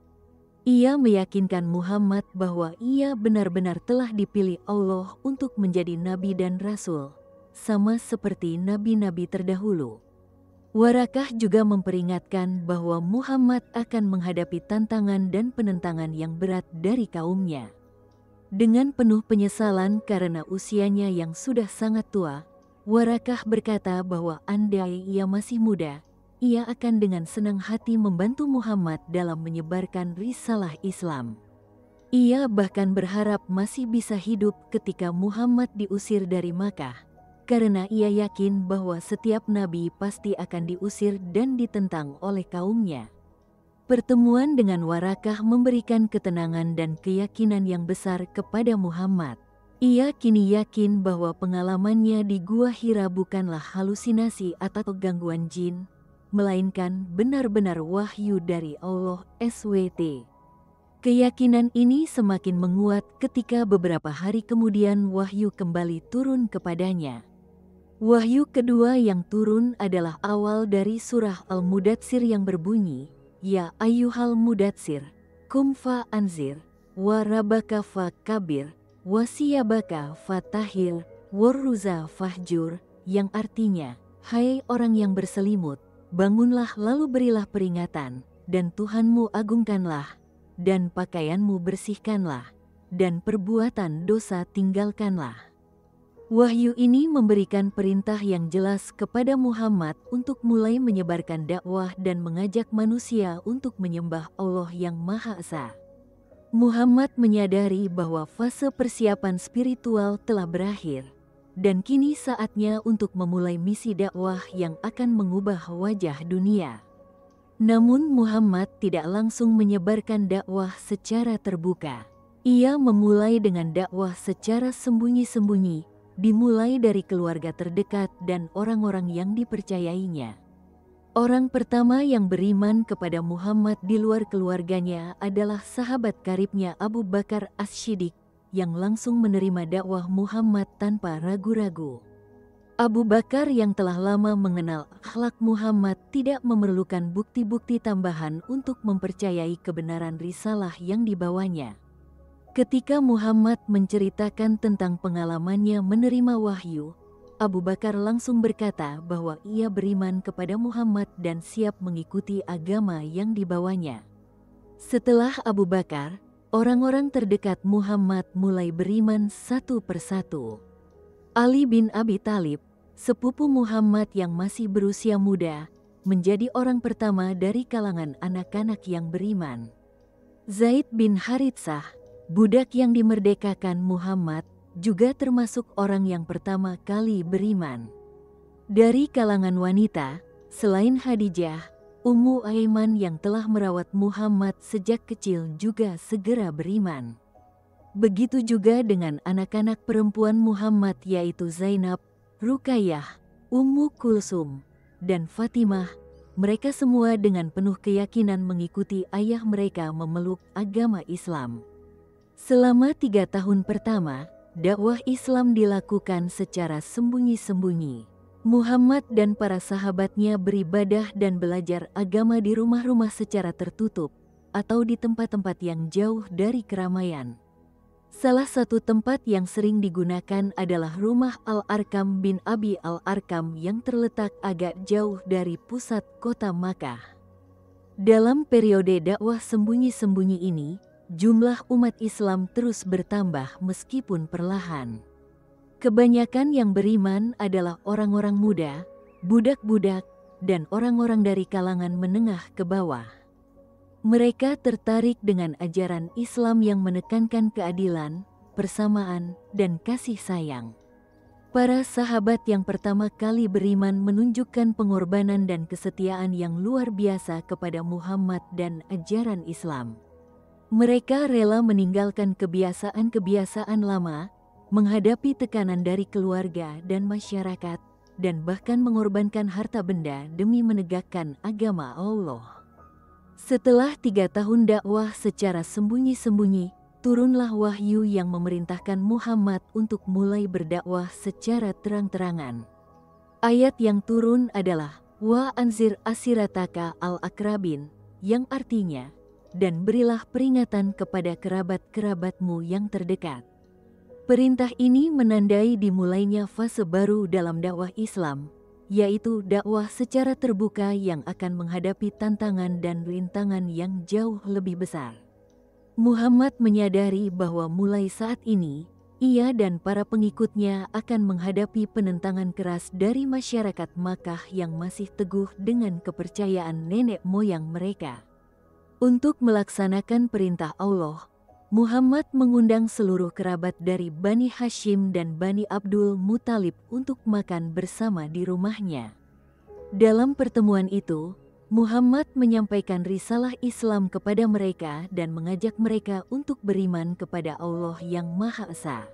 A: Ia meyakinkan Muhammad bahwa ia benar-benar telah dipilih Allah untuk menjadi nabi dan rasul, sama seperti nabi-nabi terdahulu. Warakah juga memperingatkan bahwa Muhammad akan menghadapi tantangan dan penentangan yang berat dari kaumnya. Dengan penuh penyesalan karena usianya yang sudah sangat tua, Warakah berkata bahwa andai ia masih muda, ia akan dengan senang hati membantu Muhammad dalam menyebarkan risalah Islam. Ia bahkan berharap masih bisa hidup ketika Muhammad diusir dari Makkah, karena ia yakin bahwa setiap nabi pasti akan diusir dan ditentang oleh kaumnya. Pertemuan dengan Warakah memberikan ketenangan dan keyakinan yang besar kepada Muhammad. Ia kini yakin bahwa pengalamannya di Gua Hira bukanlah halusinasi atau gangguan jin, melainkan benar-benar wahyu dari Allah SWT. Keyakinan ini semakin menguat ketika beberapa hari kemudian wahyu kembali turun kepadanya. Wahyu kedua yang turun adalah awal dari surah Al-Mudatsir yang berbunyi, Ya ayyuhal mudatsir, kum fa anzir, wa rabbaka fa kabir, wa siyabaka fa tahir, warruza fahjur, yang artinya, hai orang yang berselimut, bangunlah lalu berilah peringatan, dan Tuhanmu agungkanlah, dan pakaianmu bersihkanlah, dan perbuatan dosa tinggalkanlah. Wahyu ini memberikan perintah yang jelas kepada Muhammad untuk mulai menyebarkan dakwah dan mengajak manusia untuk menyembah Allah yang Maha Esa. Muhammad menyadari bahwa fase persiapan spiritual telah berakhir, dan kini saatnya untuk memulai misi dakwah yang akan mengubah wajah dunia. Namun Muhammad tidak langsung menyebarkan dakwah secara terbuka. Ia memulai dengan dakwah secara sembunyi-sembunyi, dimulai dari keluarga terdekat dan orang-orang yang dipercayainya. Orang pertama yang beriman kepada Muhammad di luar keluarganya adalah sahabat karibnya Abu Bakar As-Siddiq, yang langsung menerima dakwah Muhammad tanpa ragu-ragu. Abu Bakar yang telah lama mengenal akhlak Muhammad tidak memerlukan bukti-bukti tambahan untuk mempercayai kebenaran risalah yang dibawanya. Ketika Muhammad menceritakan tentang pengalamannya menerima wahyu, Abu Bakar langsung berkata bahwa ia beriman kepada Muhammad dan siap mengikuti agama yang dibawanya. Setelah Abu Bakar, orang-orang terdekat Muhammad mulai beriman satu persatu. Ali bin Abi Thalib, sepupu Muhammad yang masih berusia muda, menjadi orang pertama dari kalangan anak-anak yang beriman. Zaid bin Haritsah, budak yang dimerdekakan Muhammad, juga termasuk orang yang pertama kali beriman. Dari kalangan wanita, selain Khadijah, Ummu Aiman yang telah merawat Muhammad sejak kecil juga segera beriman. Begitu juga dengan anak-anak perempuan Muhammad yaitu Zainab, Ruqayyah, Ummu Kulsum, dan Fatimah. Mereka semua dengan penuh keyakinan mengikuti ayah mereka memeluk agama Islam. Selama 3 tahun pertama, dakwah Islam dilakukan secara sembunyi-sembunyi. Muhammad dan para sahabatnya beribadah dan belajar agama di rumah-rumah secara tertutup atau di tempat-tempat yang jauh dari keramaian. Salah satu tempat yang sering digunakan adalah rumah Al-Arkam bin Abi Al-Arkam yang terletak agak jauh dari pusat kota Makkah. Dalam periode dakwah sembunyi-sembunyi ini, jumlah umat Islam terus bertambah meskipun perlahan. Kebanyakan yang beriman adalah orang-orang muda, budak-budak, dan orang-orang dari kalangan menengah ke bawah. Mereka tertarik dengan ajaran Islam yang menekankan keadilan, persamaan, dan kasih sayang. Para sahabat yang pertama kali beriman menunjukkan pengorbanan dan kesetiaan yang luar biasa kepada Muhammad dan ajaran Islam. Mereka rela meninggalkan kebiasaan-kebiasaan lama, menghadapi tekanan dari keluarga dan masyarakat, dan bahkan mengorbankan harta benda demi menegakkan agama Allah. Setelah 3 tahun dakwah secara sembunyi-sembunyi, turunlah wahyu yang memerintahkan Muhammad untuk mulai berdakwah secara terang-terangan. Ayat yang turun adalah Wa anzir asirataka al-akrabin, yang artinya, dan berilah peringatan kepada kerabat-kerabatmu yang terdekat. Perintah ini menandai dimulainya fase baru dalam dakwah Islam, yaitu dakwah secara terbuka yang akan menghadapi tantangan dan rintangan yang jauh lebih besar. Muhammad menyadari bahwa mulai saat ini, ia dan para pengikutnya akan menghadapi penentangan keras dari masyarakat Makkah yang masih teguh dengan kepercayaan nenek moyang mereka. Untuk melaksanakan perintah Allah, Muhammad mengundang seluruh kerabat dari Bani Hashim dan Bani Abdul Muthalib untuk makan bersama di rumahnya. Dalam pertemuan itu, Muhammad menyampaikan risalah Islam kepada mereka dan mengajak mereka untuk beriman kepada Allah yang Maha Esa.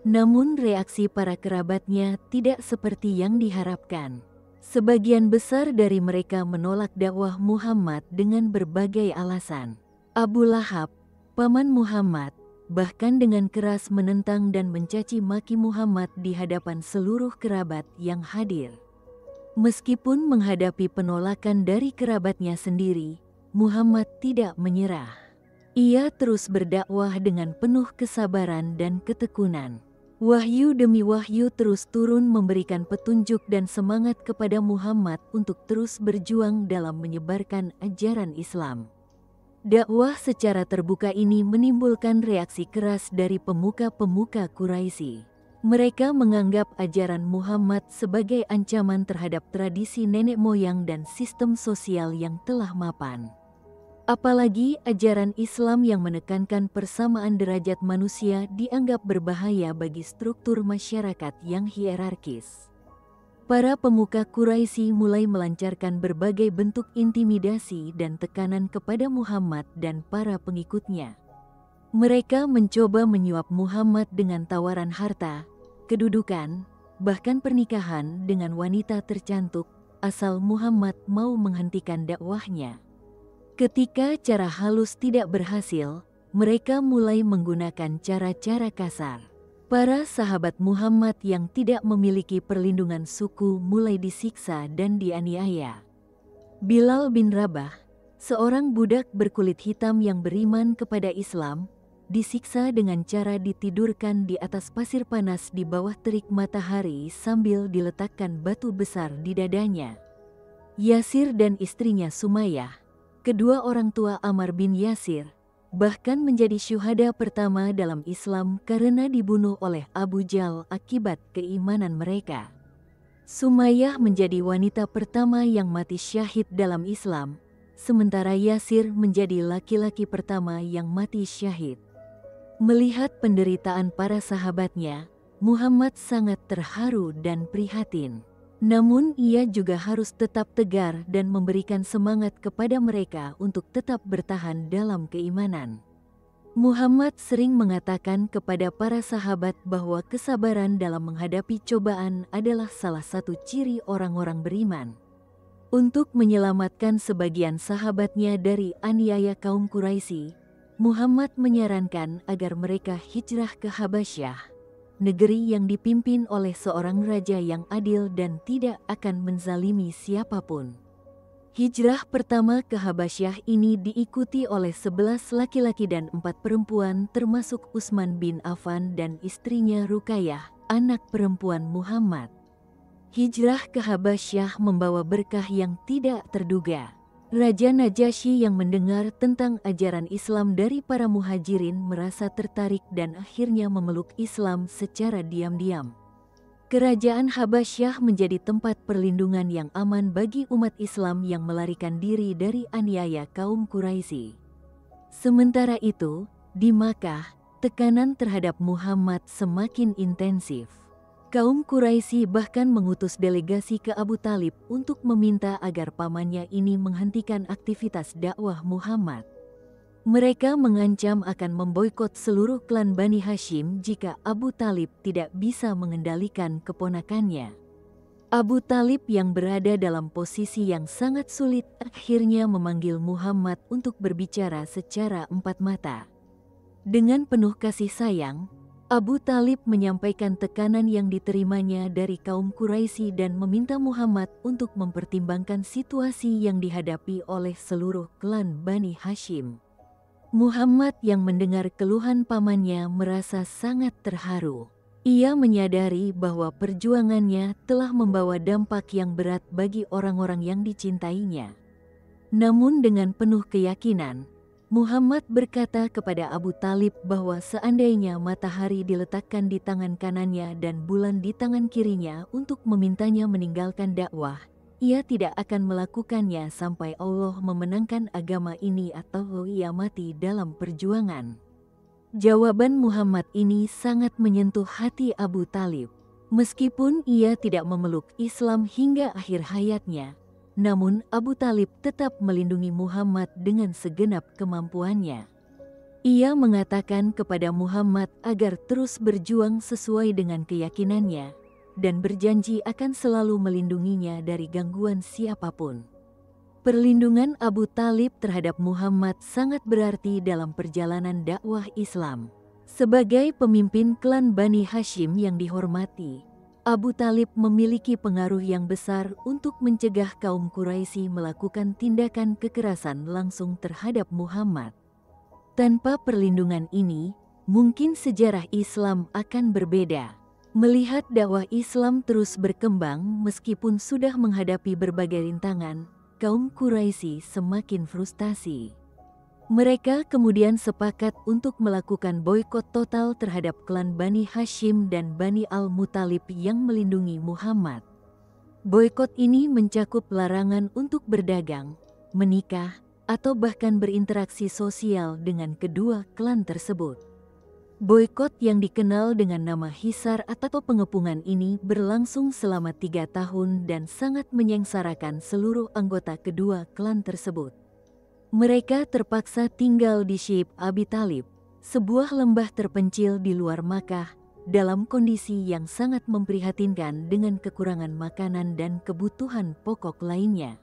A: Namun reaksi para kerabatnya tidak seperti yang diharapkan. Sebagian besar dari mereka menolak dakwah Muhammad dengan berbagai alasan. Abu Lahab, paman Muhammad, bahkan dengan keras menentang dan mencaci maki Muhammad di hadapan seluruh kerabat yang hadir. Meskipun menghadapi penolakan dari kerabatnya sendiri, Muhammad tidak menyerah. Ia terus berdakwah dengan penuh kesabaran dan ketekunan. Wahyu demi wahyu terus turun memberikan petunjuk dan semangat kepada Muhammad untuk terus berjuang dalam menyebarkan ajaran Islam. Dakwah secara terbuka ini menimbulkan reaksi keras dari pemuka-pemuka Quraisy. Mereka menganggap ajaran Muhammad sebagai ancaman terhadap tradisi nenek moyang dan sistem sosial yang telah mapan. Apalagi ajaran Islam yang menekankan persamaan derajat manusia dianggap berbahaya bagi struktur masyarakat yang hierarkis. Para pemuka Quraisy mulai melancarkan berbagai bentuk intimidasi dan tekanan kepada Muhammad dan para pengikutnya. Mereka mencoba menyuap Muhammad dengan tawaran harta, kedudukan, bahkan pernikahan dengan wanita tercantik, asal Muhammad mau menghentikan dakwahnya. Ketika cara halus tidak berhasil, mereka mulai menggunakan cara-cara kasar. Para sahabat Muhammad yang tidak memiliki perlindungan suku mulai disiksa dan dianiaya. Bilal bin Rabah, seorang budak berkulit hitam yang beriman kepada Islam, disiksa dengan cara ditidurkan di atas pasir panas di bawah terik matahari sambil diletakkan batu besar di dadanya. Yasir dan istrinya Sumayyah, kedua orang tua Ammar bin Yasir, bahkan menjadi syuhada pertama dalam Islam karena dibunuh oleh Abu Jahal akibat keimanan mereka. Sumayyah menjadi wanita pertama yang mati syahid dalam Islam, sementara Yasir menjadi laki-laki pertama yang mati syahid. Melihat penderitaan para sahabatnya, Muhammad sangat terharu dan prihatin. Namun ia juga harus tetap tegar dan memberikan semangat kepada mereka untuk tetap bertahan dalam keimanan. Muhammad sering mengatakan kepada para sahabat bahwa kesabaran dalam menghadapi cobaan adalah salah satu ciri orang-orang beriman. Untuk menyelamatkan sebagian sahabatnya dari aniaya kaum Quraisy, Muhammad menyarankan agar mereka hijrah ke Habasyah, negeri yang dipimpin oleh seorang raja yang adil dan tidak akan menzalimi siapapun. Hijrah pertama ke Habasyah ini diikuti oleh 11 laki-laki dan 4 perempuan termasuk Utsman bin Affan dan istrinya Ruqayyah, anak perempuan Muhammad. Hijrah ke Habasyah membawa berkah yang tidak terduga. Raja Najasyi yang mendengar tentang ajaran Islam dari para muhajirin merasa tertarik dan akhirnya memeluk Islam secara diam-diam. Kerajaan Habasyah menjadi tempat perlindungan yang aman bagi umat Islam yang melarikan diri dari aniaya kaum Quraisy. Sementara itu, di Makkah, tekanan terhadap Muhammad semakin intensif. Kaum Quraisy bahkan mengutus delegasi ke Abu Thalib untuk meminta agar pamannya ini menghentikan aktivitas dakwah Muhammad. Mereka mengancam akan memboikot seluruh klan Bani Hashim jika Abu Talib tidak bisa mengendalikan keponakannya. Abu Talib yang berada dalam posisi yang sangat sulit akhirnya memanggil Muhammad untuk berbicara secara empat mata. Dengan penuh kasih sayang, Abu Talib menyampaikan tekanan yang diterimanya dari kaum Quraisy dan meminta Muhammad untuk mempertimbangkan situasi yang dihadapi oleh seluruh klan Bani Hashim. Muhammad yang mendengar keluhan pamannya merasa sangat terharu. Ia menyadari bahwa perjuangannya telah membawa dampak yang berat bagi orang-orang yang dicintainya. Namun dengan penuh keyakinan, Muhammad berkata kepada Abu Talib bahwa seandainya matahari diletakkan di tangan kanannya dan bulan di tangan kirinya untuk memintanya meninggalkan dakwah, ia tidak akan melakukannya sampai Allah memenangkan agama ini atau ia mati dalam perjuangan. Jawaban Muhammad ini sangat menyentuh hati Abu Talib. Meskipun ia tidak memeluk Islam hingga akhir hayatnya, namun Abu Talib tetap melindungi Muhammad dengan segenap kemampuannya. Ia mengatakan kepada Muhammad agar terus berjuang sesuai dengan keyakinannya, dan berjanji akan selalu melindunginya dari gangguan siapapun. Perlindungan Abu Talib terhadap Muhammad sangat berarti dalam perjalanan dakwah Islam. Sebagai pemimpin klan Bani Hashim yang dihormati, Abu Talib memiliki pengaruh yang besar untuk mencegah kaum Quraisy melakukan tindakan kekerasan langsung terhadap Muhammad. Tanpa perlindungan ini, mungkin sejarah Islam akan berbeda. Melihat dakwah Islam terus berkembang meskipun sudah menghadapi berbagai rintangan, kaum Quraisy semakin frustasi. Mereka kemudian sepakat untuk melakukan boikot total terhadap klan Bani Hashim dan Bani Al-Muttalib yang melindungi Muhammad. Boikot ini mencakup larangan untuk berdagang, menikah, atau bahkan berinteraksi sosial dengan kedua klan tersebut. Boikot yang dikenal dengan nama Hisar atau pengepungan ini berlangsung selama 3 tahun dan sangat menyengsarakan seluruh anggota kedua klan tersebut. Mereka terpaksa tinggal di Syi'b Abi Talib, sebuah lembah terpencil di luar Makkah, dalam kondisi yang sangat memprihatinkan dengan kekurangan makanan dan kebutuhan pokok lainnya.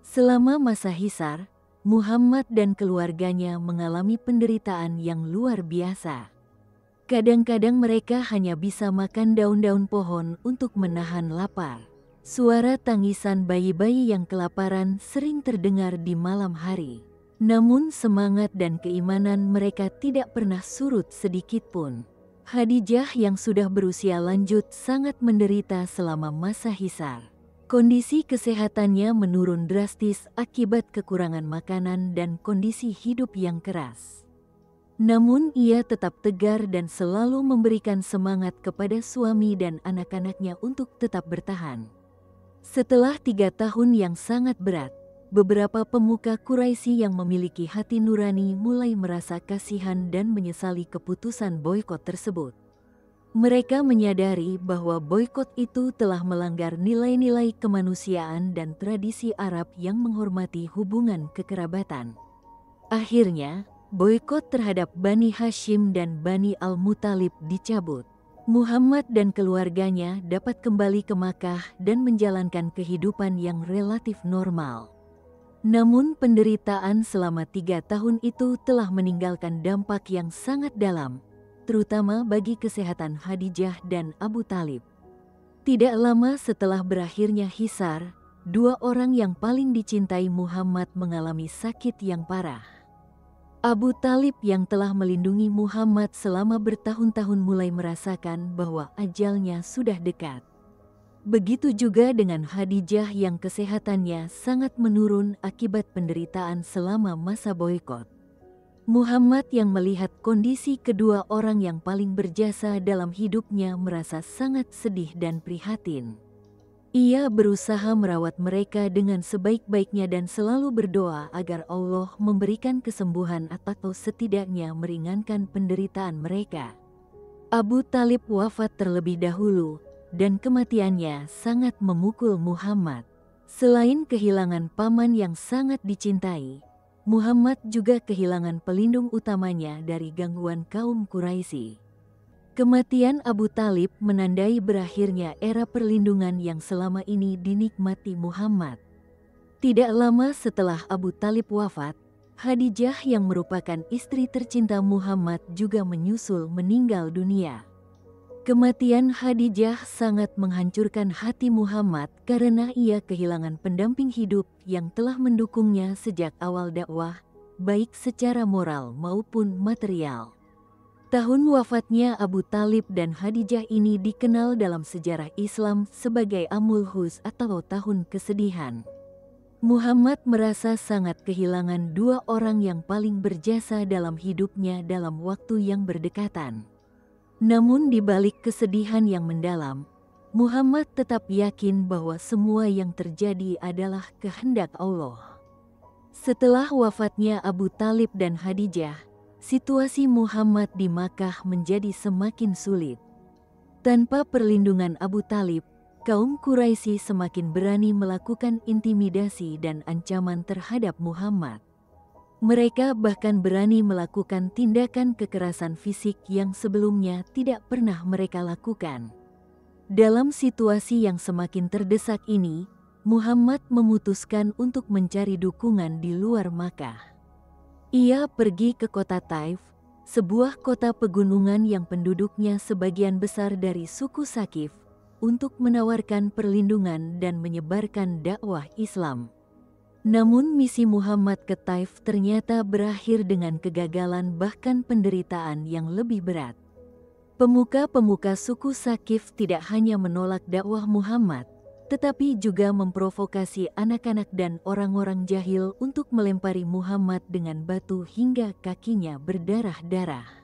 A: Selama masa Hisar, Muhammad dan keluarganya mengalami penderitaan yang luar biasa. Kadang-kadang mereka hanya bisa makan daun-daun pohon untuk menahan lapar. Suara tangisan bayi-bayi yang kelaparan sering terdengar di malam hari. Namun semangat dan keimanan mereka tidak pernah surut sedikit pun. Khadijah yang sudah berusia lanjut sangat menderita selama masa Hisar. Kondisi kesehatannya menurun drastis akibat kekurangan makanan dan kondisi hidup yang keras. Namun ia tetap tegar dan selalu memberikan semangat kepada suami dan anak-anaknya untuk tetap bertahan. Setelah 3 tahun yang sangat berat, beberapa pemuka Quraisy yang memiliki hati nurani mulai merasa kasihan dan menyesali keputusan boikot tersebut. Mereka menyadari bahwa boikot itu telah melanggar nilai-nilai kemanusiaan dan tradisi Arab yang menghormati hubungan kekerabatan. Akhirnya, boikot terhadap Bani Hashim dan Bani Al-Muttalib dicabut. Muhammad dan keluarganya dapat kembali ke Makkah dan menjalankan kehidupan yang relatif normal. Namun penderitaan selama 3 tahun itu telah meninggalkan dampak yang sangat dalam, terutama bagi kesehatan Khadijah dan Abu Talib. Tidak lama setelah berakhirnya Hisar, 2 orang yang paling dicintai Muhammad mengalami sakit yang parah. Abu Talib yang telah melindungi Muhammad selama bertahun-tahun mulai merasakan bahwa ajalnya sudah dekat. Begitu juga dengan Khadijah yang kesehatannya sangat menurun akibat penderitaan selama masa boikot. Muhammad yang melihat kondisi kedua orang yang paling berjasa dalam hidupnya merasa sangat sedih dan prihatin. Ia berusaha merawat mereka dengan sebaik-baiknya dan selalu berdoa agar Allah memberikan kesembuhan atau setidaknya meringankan penderitaan mereka. Abu Talib wafat terlebih dahulu dan kematiannya sangat memukul Muhammad. Selain kehilangan paman yang sangat dicintai, Muhammad juga kehilangan pelindung utamanya dari gangguan kaum Quraisy. Kematian Abu Talib menandai berakhirnya era perlindungan yang selama ini dinikmati Muhammad. Tidak lama setelah Abu Talib wafat, Khadijah yang merupakan istri tercinta Muhammad juga menyusul meninggal dunia. Kematian Khadijah sangat menghancurkan hati Muhammad karena ia kehilangan pendamping hidup yang telah mendukungnya sejak awal dakwah, baik secara moral maupun material. Tahun wafatnya Abu Talib dan Khadijah ini dikenal dalam sejarah Islam sebagai Amul Huzn atau tahun kesedihan. Muhammad merasa sangat kehilangan dua orang yang paling berjasa dalam hidupnya dalam waktu yang berdekatan. Namun di balik kesedihan yang mendalam, Muhammad tetap yakin bahwa semua yang terjadi adalah kehendak Allah. Setelah wafatnya Abu Talib dan Khadijah, situasi Muhammad di Makkah menjadi semakin sulit. Tanpa perlindungan Abu Talib, kaum Quraisy semakin berani melakukan intimidasi dan ancaman terhadap Muhammad. Mereka bahkan berani melakukan tindakan kekerasan fisik yang sebelumnya tidak pernah mereka lakukan. Dalam situasi yang semakin terdesak ini, Muhammad memutuskan untuk mencari dukungan di luar Makkah. Ia pergi ke kota Taif, sebuah kota pegunungan yang penduduknya sebagian besar dari suku Sakif, untuk menawarkan perlindungan dan menyebarkan dakwah Islam. Namun misi Muhammad ke Taif ternyata berakhir dengan kegagalan bahkan penderitaan yang lebih berat. Pemuka-pemuka suku Sakif tidak hanya menolak dakwah Muhammad, tetapi juga memprovokasi anak-anak dan orang-orang jahil untuk melempari Muhammad dengan batu hingga kakinya berdarah-darah.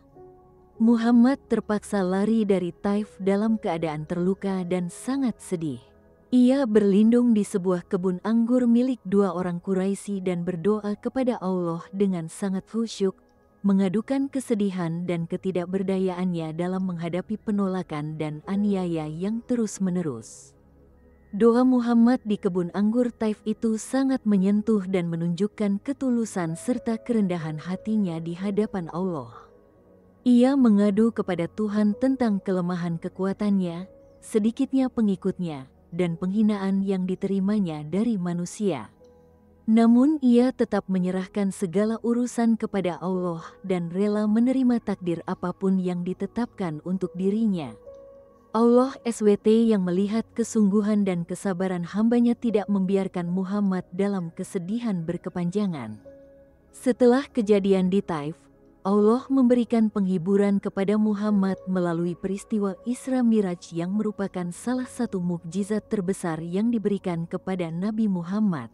A: Muhammad terpaksa lari dari Taif dalam keadaan terluka dan sangat sedih. Ia berlindung di sebuah kebun anggur milik dua orang Quraisy dan berdoa kepada Allah dengan sangat khusyuk, mengadukan kesedihan dan ketidakberdayaannya dalam menghadapi penolakan dan aniaya yang terus-menerus. Doa Muhammad di kebun anggur Taif itu sangat menyentuh dan menunjukkan ketulusan serta kerendahan hatinya di hadapan Allah. Ia mengadu kepada Tuhan tentang kelemahan kekuatannya, sedikitnya pengikutnya, dan penghinaan yang diterimanya dari manusia. Namun ia tetap menyerahkan segala urusan kepada Allah dan rela menerima takdir apapun yang ditetapkan untuk dirinya. Allah SWT yang melihat kesungguhan dan kesabaran hambanya tidak membiarkan Muhammad dalam kesedihan berkepanjangan. Setelah kejadian di Taif, Allah memberikan penghiburan kepada Muhammad melalui peristiwa Isra Miraj yang merupakan salah satu mukjizat terbesar yang diberikan kepada Nabi Muhammad.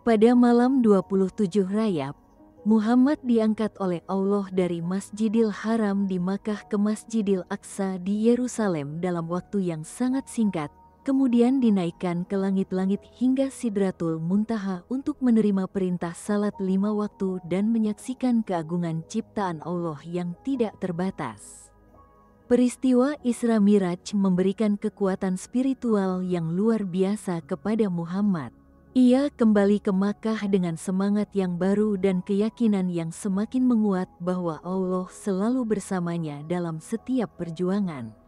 A: Pada malam 27 Rajab, Muhammad diangkat oleh Allah dari Masjidil Haram di Makkah ke Masjidil Aqsa di Yerusalem dalam waktu yang sangat singkat, kemudian dinaikkan ke langit-langit hingga Sidratul Muntaha untuk menerima perintah salat 5 waktu dan menyaksikan keagungan ciptaan Allah yang tidak terbatas. Peristiwa Isra Miraj memberikan kekuatan spiritual yang luar biasa kepada Muhammad. Ia kembali ke Makkah dengan semangat yang baru dan keyakinan yang semakin menguat bahwa Allah selalu bersamanya dalam setiap perjuangan.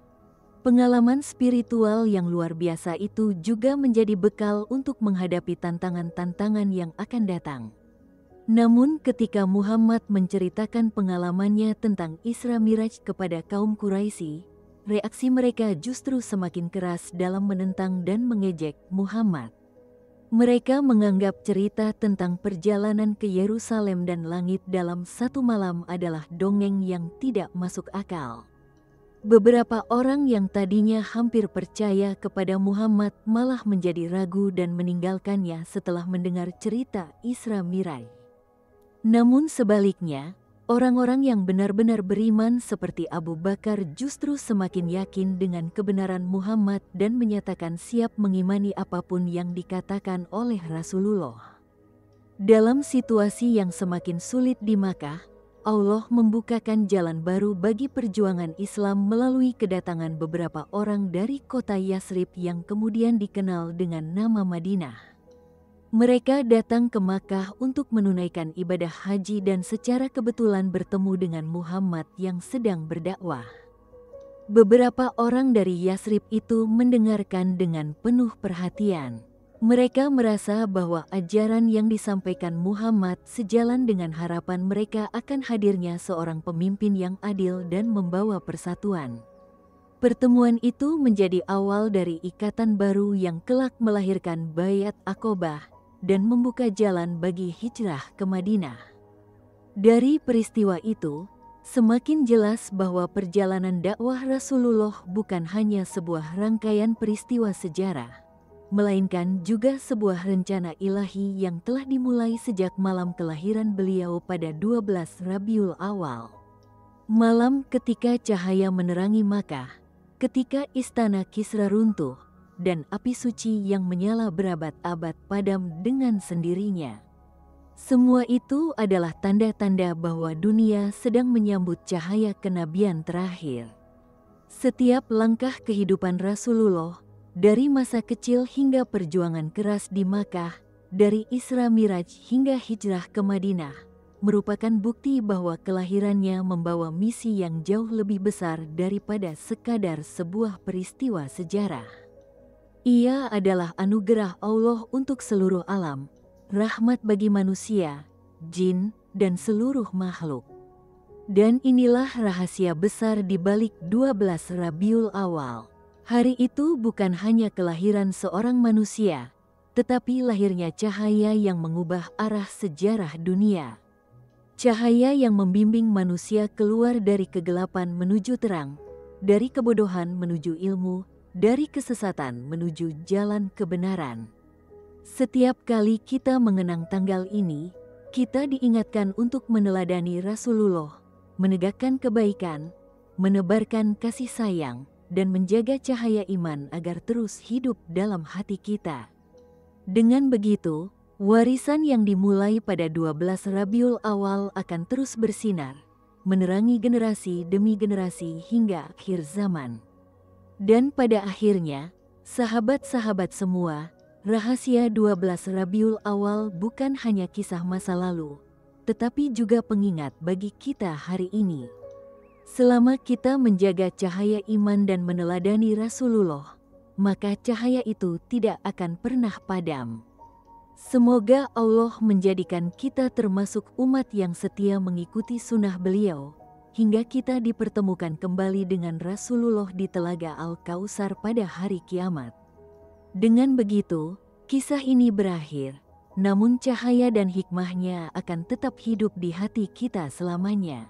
A: Pengalaman spiritual yang luar biasa itu juga menjadi bekal untuk menghadapi tantangan-tantangan yang akan datang. Namun ketika Muhammad menceritakan pengalamannya tentang Isra Miraj kepada kaum Quraisy, reaksi mereka justru semakin keras dalam menentang dan mengejek Muhammad. Mereka menganggap cerita tentang perjalanan ke Yerusalem dan langit dalam satu malam adalah dongeng yang tidak masuk akal. Beberapa orang yang tadinya hampir percaya kepada Muhammad malah menjadi ragu dan meninggalkannya setelah mendengar cerita Isra Miraj. Namun sebaliknya, orang-orang yang benar-benar beriman seperti Abu Bakar justru semakin yakin dengan kebenaran Muhammad dan menyatakan siap mengimani apapun yang dikatakan oleh Rasulullah. Dalam situasi yang semakin sulit di Makkah, Allah membukakan jalan baru bagi perjuangan Islam melalui kedatangan beberapa orang dari kota Yasrib yang kemudian dikenal dengan nama Madinah. Mereka datang ke Makkah untuk menunaikan ibadah haji dan secara kebetulan bertemu dengan Muhammad yang sedang berdakwah. Beberapa orang dari Yasrib itu mendengarkan dengan penuh perhatian. Mereka merasa bahwa ajaran yang disampaikan Muhammad sejalan dengan harapan mereka akan hadirnya seorang pemimpin yang adil dan membawa persatuan. Pertemuan itu menjadi awal dari ikatan baru yang kelak melahirkan Baiat Aqobah dan membuka jalan bagi hijrah ke Madinah. Dari peristiwa itu, semakin jelas bahwa perjalanan dakwah Rasulullah bukan hanya sebuah rangkaian peristiwa sejarah, melainkan juga sebuah rencana ilahi yang telah dimulai sejak malam kelahiran beliau pada 12 Rabiul Awal. Malam ketika cahaya menerangi Makkah, ketika istana Kisra runtuh, dan api suci yang menyala berabad-abad padam dengan sendirinya. Semua itu adalah tanda-tanda bahwa dunia sedang menyambut cahaya kenabian terakhir. Setiap langkah kehidupan Rasulullah, dari masa kecil hingga perjuangan keras di Makkah, dari Isra Miraj hingga hijrah ke Madinah, merupakan bukti bahwa kelahirannya membawa misi yang jauh lebih besar daripada sekadar sebuah peristiwa sejarah. Ia adalah anugerah Allah untuk seluruh alam, rahmat bagi manusia, jin, dan seluruh makhluk. Dan inilah rahasia besar di balik 12 Rabiul Awal. Hari itu bukan hanya kelahiran seorang manusia, tetapi lahirnya cahaya yang mengubah arah sejarah dunia. Cahaya yang membimbing manusia keluar dari kegelapan menuju terang, dari kebodohan menuju ilmu, dari kesesatan menuju jalan kebenaran. Setiap kali kita mengenang tanggal ini, kita diingatkan untuk meneladani Rasulullah, menegakkan kebaikan, menebarkan kasih sayang, dan menjaga cahaya iman agar terus hidup dalam hati kita. Dengan begitu, warisan yang dimulai pada 12 Rabiul Awal akan terus bersinar, menerangi generasi demi generasi hingga akhir zaman. Dan pada akhirnya, sahabat-sahabat semua, rahasia 12 Rabiul Awal bukan hanya kisah masa lalu, tetapi juga pengingat bagi kita hari ini. Selama kita menjaga cahaya iman dan meneladani Rasulullah, maka cahaya itu tidak akan pernah padam. Semoga Allah menjadikan kita termasuk umat yang setia mengikuti sunnah beliau, hingga kita dipertemukan kembali dengan Rasulullah di Telaga Al-Kautsar pada hari kiamat. Dengan begitu, kisah ini berakhir, namun cahaya dan hikmahnya akan tetap hidup di hati kita selamanya.